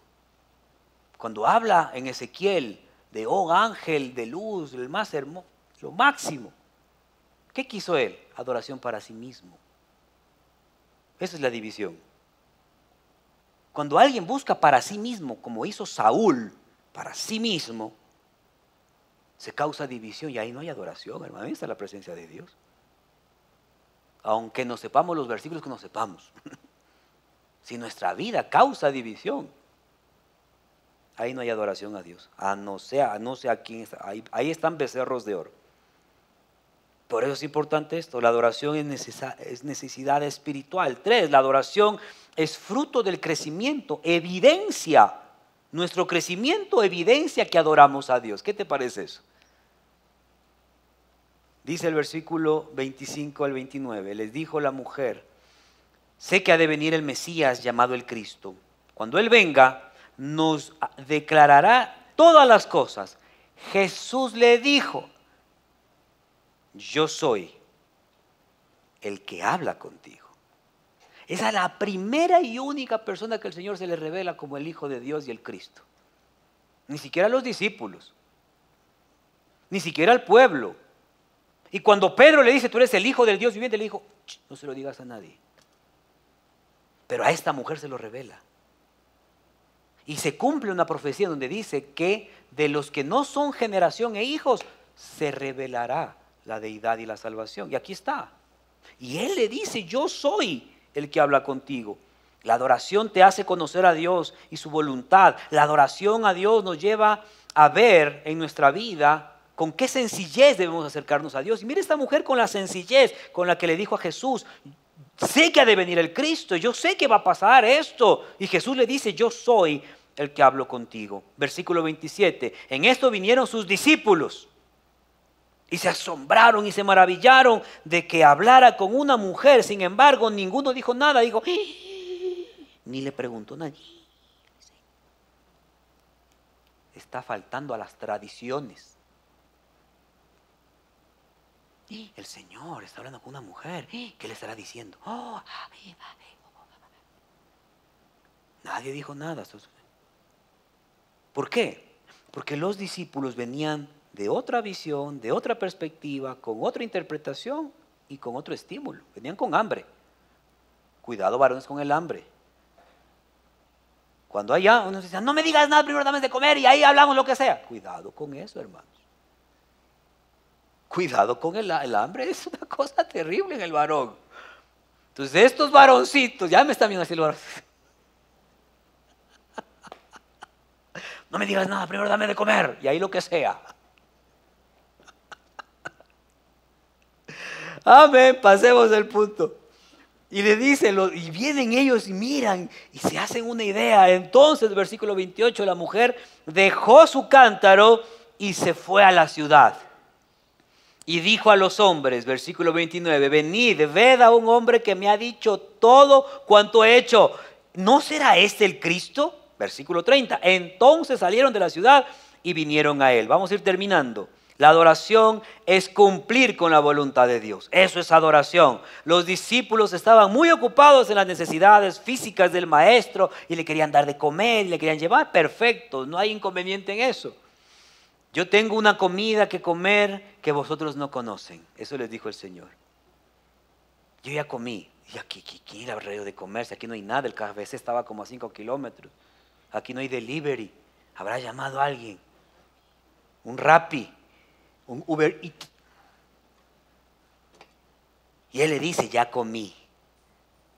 Cuando habla en Ezequiel de, oh ángel de luz, el más hermoso, lo máximo. ¿Qué quiso él? Adoración para sí mismo. Esa es la división. Cuando alguien busca para sí mismo, como hizo Saúl, para sí mismo, se causa división y ahí no hay adoración, hermano. Ahí está la presencia de Dios. Aunque no sepamos los versículos que no sepamos. Si nuestra vida causa división, ahí no hay adoración a Dios. No sé a quién está. Ahí están becerros de oro. Por eso es importante esto, la adoración es necesidad espiritual. 3, la adoración es fruto del crecimiento, evidencia, nuestro crecimiento evidencia que adoramos a Dios. ¿Qué te parece eso? Dice el versículo 25 al 29, les dijo la mujer, sé que ha de venir el Mesías llamado el Cristo. Cuando Él venga, nos declarará todas las cosas. Jesús le dijo, yo soy el que habla contigo. Esa es la primera y única persona que el Señor se le revela como el Hijo de Dios y el Cristo. Ni siquiera a los discípulos, ni siquiera al pueblo. Y cuando Pedro le dice, tú eres el Hijo del Dios viviente, le dijo, no se lo digas a nadie. Pero a esta mujer se lo revela. Y se cumple una profecía donde dice que de los que no son generación e hijos, se revelará la deidad y la salvación. Y aquí está. Y Él le dice, yo soy el que habla contigo. La adoración te hace conocer a Dios y su voluntad. La adoración a Dios nos lleva a ver en nuestra vida con qué sencillez debemos acercarnos a Dios. Y mire esta mujer con la sencillez con la que le dijo a Jesús, sé que ha de venir el Cristo, yo sé que va a pasar esto. Y Jesús le dice, yo soy el que hablo contigo. Versículo 27, en esto vinieron sus discípulos y se asombraron y se maravillaron de que hablara con una mujer. Sin embargo, ninguno dijo nada, dijo, ni le preguntó nadie. Está faltando a las tradiciones. El Señor está hablando con una mujer. ¿Qué le estará diciendo? Nadie dijo nada. ¿Por qué? Porque los discípulos venían de otra visión, de otra perspectiva, con otra interpretación y con otro estímulo. Venían con hambre. Cuidado, varones, con el hambre. Cuando allá uno dice, no me digas nada, primero dame de comer y ahí hablamos lo que sea. Cuidado con eso, hermanos. Cuidado con el hambre, es una cosa terrible en el varón. Entonces estos varoncitos, ya me están viendo así los varones. No me digas nada, primero dame de comer y ahí lo que sea. Amén, pasemos el punto. Y le dice, y vienen ellos y miran y se hacen una idea. Entonces, versículo 28, la mujer dejó su cántaro y se fue a la ciudad. Y dijo a los hombres, versículo 29, venid, ved a un hombre que me ha dicho todo cuanto he hecho. ¿No será este el Cristo? Versículo 30, entonces salieron de la ciudad y vinieron a él. Vamos a ir terminando. La adoración es cumplir con la voluntad de Dios. Eso es adoración. Los discípulos estaban muy ocupados en las necesidades físicas del maestro y le querían dar de comer y le querían llevar. Perfecto, no hay inconveniente en eso. Yo tengo una comida que comer que vosotros no conocen. Eso les dijo el Señor. Yo ya comí. Y aquí ¿quién habrá de comerse? Aquí no hay nada. El KFC estaba como a 5 kilómetros. Aquí no hay delivery. ¿Habrá llamado a alguien? Un Rappi. Un Uber Eats. Y él le dice, ya comí.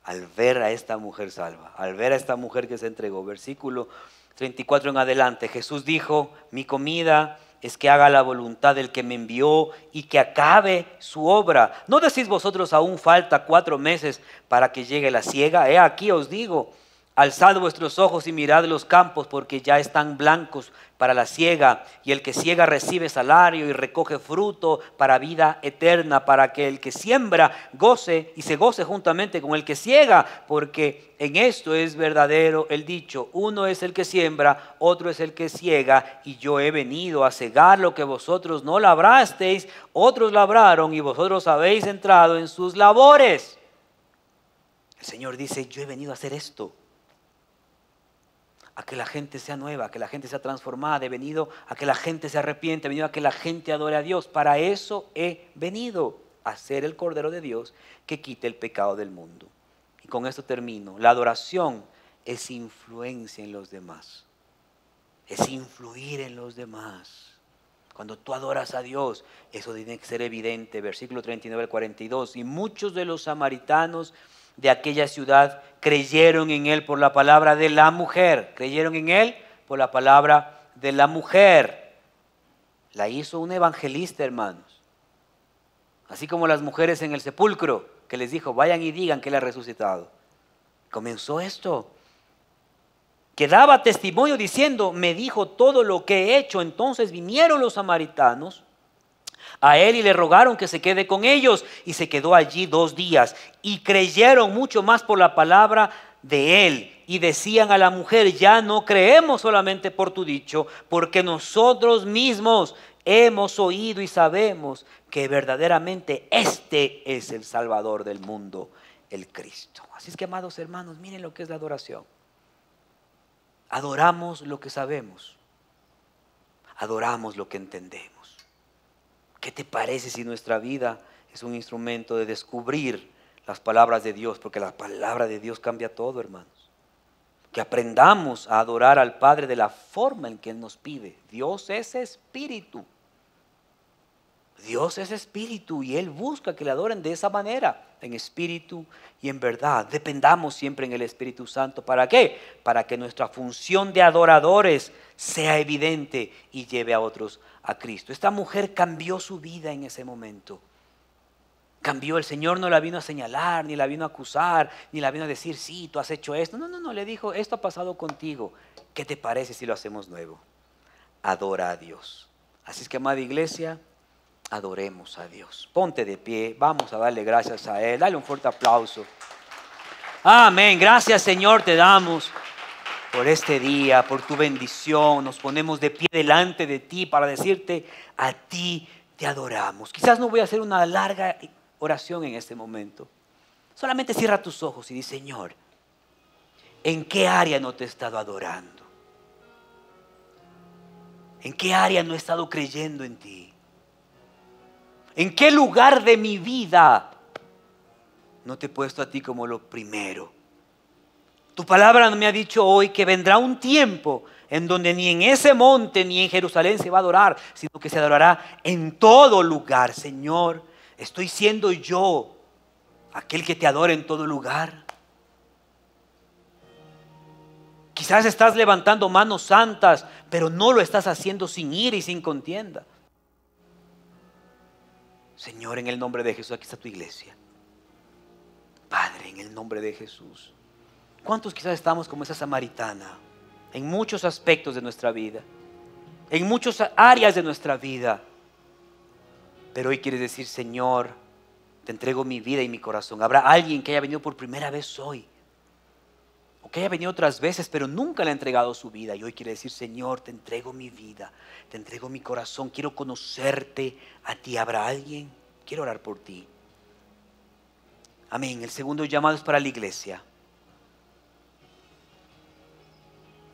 Al ver a esta mujer salva, al ver a esta mujer que se entregó. Versículo 34 en adelante, Jesús dijo, mi comida es que haga la voluntad del que me envió y que acabe su obra. ¿No decís vosotros aún falta 4 meses para que llegue la siega? He aquí os digo, alzad vuestros ojos y mirad los campos porque ya están blancos para la siega, y el que siega recibe salario y recoge fruto para vida eterna, para que el que siembra goce y se goce juntamente con el que siega, porque en esto es verdadero el dicho, uno es el que siembra, otro es el que siega, y yo he venido a segar lo que vosotros no labrasteis, otros labraron y vosotros habéis entrado en sus labores. El Señor dice, yo he venido a hacer esto, a que la gente sea nueva, a que la gente sea transformada, he venido a que la gente se arrepiente, he venido a que la gente adore a Dios. Para eso he venido, a ser el Cordero de Dios que quite el pecado del mundo. Y con esto termino. La adoración es influencia en los demás, es influir en los demás. Cuando tú adoras a Dios, eso tiene que ser evidente. Versículo 39 al 42, y muchos de los samaritanos de aquella ciudad creyeron en él por la palabra de la mujer. Creyeron en él por la palabra de la mujer. La hizo un evangelista, hermanos. Así como las mujeres en el sepulcro, que les dijo, vayan y digan que él ha resucitado. Comenzó esto. Que daba testimonio diciendo, me dijo todo lo que he hecho. Entonces vinieron los samaritanos a él y le rogaron que se quede con ellos, y se quedó allí 2 días, y creyeron mucho más por la palabra de él, y decían a la mujer, ya no creemos solamente por tu dicho, porque nosotros mismos hemos oído y sabemos que verdaderamente este es el Salvador del mundo, el Cristo. Así es que, amados hermanos, miren lo que es la adoración. Adoramos lo que sabemos, adoramos lo que entendemos. ¿Qué te parece si nuestra vida es un instrumento de descubrir las palabras de Dios? Porque la palabra de Dios cambia todo, hermanos. Que aprendamos a adorar al Padre de la forma en que Él nos pide. Dios es espíritu. Dios es espíritu y Él busca que le adoren de esa manera, en espíritu y en verdad. Dependamos siempre en el Espíritu Santo. ¿Para qué? Para que nuestra función de adoradores sea evidente y lleve a otros a Cristo. Esta mujer cambió su vida en ese momento. Cambió, el Señor no la vino a señalar, ni la vino a acusar, ni la vino a decir, sí, tú has hecho esto. No, le dijo, esto ha pasado contigo. ¿Qué te parece si lo hacemos nuevo? Adora a Dios. Así es que, amada iglesia, adoremos a Dios. Ponte de pie, vamos a darle gracias a Él. Dale un fuerte aplauso. Amén. Gracias, Señor, te damos por este día, por tu bendición. Nos ponemos de pie delante de ti para decirte, a ti te adoramos. Quizás no voy a hacer una larga oración en este momento. Solamente cierra tus ojos y di, Señor, ¿en qué área no te he estado adorando? ¿En qué área no he estado creyendo en ti? ¿En qué lugar de mi vida no te he puesto a ti como lo primero? Tu palabra me ha dicho hoy que vendrá un tiempo en donde ni en ese monte ni en Jerusalén se va a adorar, sino que se adorará en todo lugar. Señor, ¿estoy siendo yo aquel que te adora en todo lugar? Quizás estás levantando manos santas, pero no lo estás haciendo sin ira y sin contienda. Señor, en el nombre de Jesús, aquí está tu iglesia. Padre, en el nombre de Jesús. ¿Cuántos quizás estamos como esa samaritana en muchos aspectos de nuestra vida, en muchas áreas de nuestra vida? Pero hoy quieres decir, Señor, te entrego mi vida y mi corazón. Habrá alguien que haya venido por primera vez hoy, o que haya venido otras veces, pero nunca le ha entregado su vida. Y hoy quiere decir, Señor, te entrego mi vida, te entrego mi corazón, quiero conocerte a ti. ¿Habrá alguien? Quiero orar por ti. Amén. El segundo llamado es para la iglesia.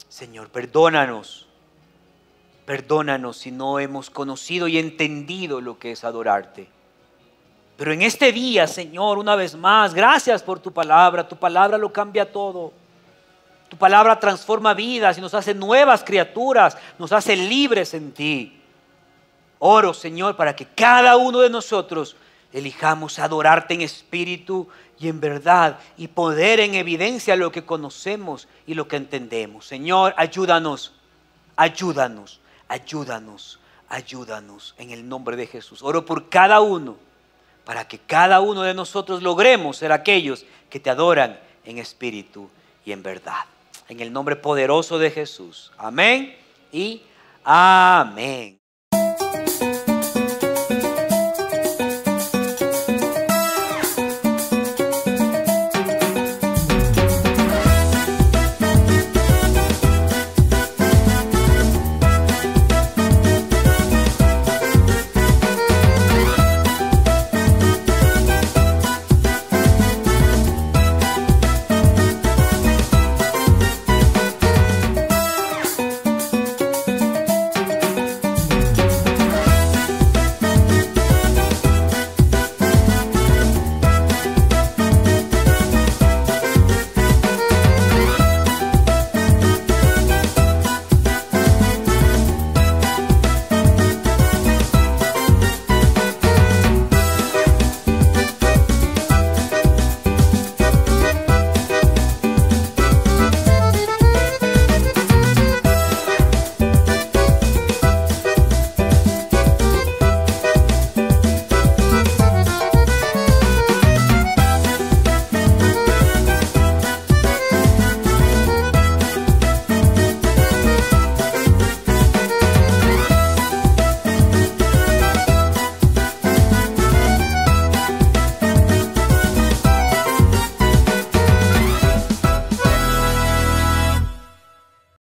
Señor, perdónanos. Perdónanos si no hemos conocido y entendido lo que es adorarte. Pero en este día, Señor, una vez más, gracias por tu palabra. Tu palabra lo cambia todo. Tu palabra transforma vidas y nos hace nuevas criaturas, nos hace libres en ti. Oro, Señor, para que cada uno de nosotros elijamos adorarte en espíritu y en verdad y poner en evidencia lo que conocemos y lo que entendemos. Señor, ayúdanos, ayúdanos, ayúdanos, ayúdanos en el nombre de Jesús. Oro por cada uno, para que cada uno de nosotros logremos ser aquellos que te adoran en espíritu y en verdad. En el nombre poderoso de Jesús. Amén y amén.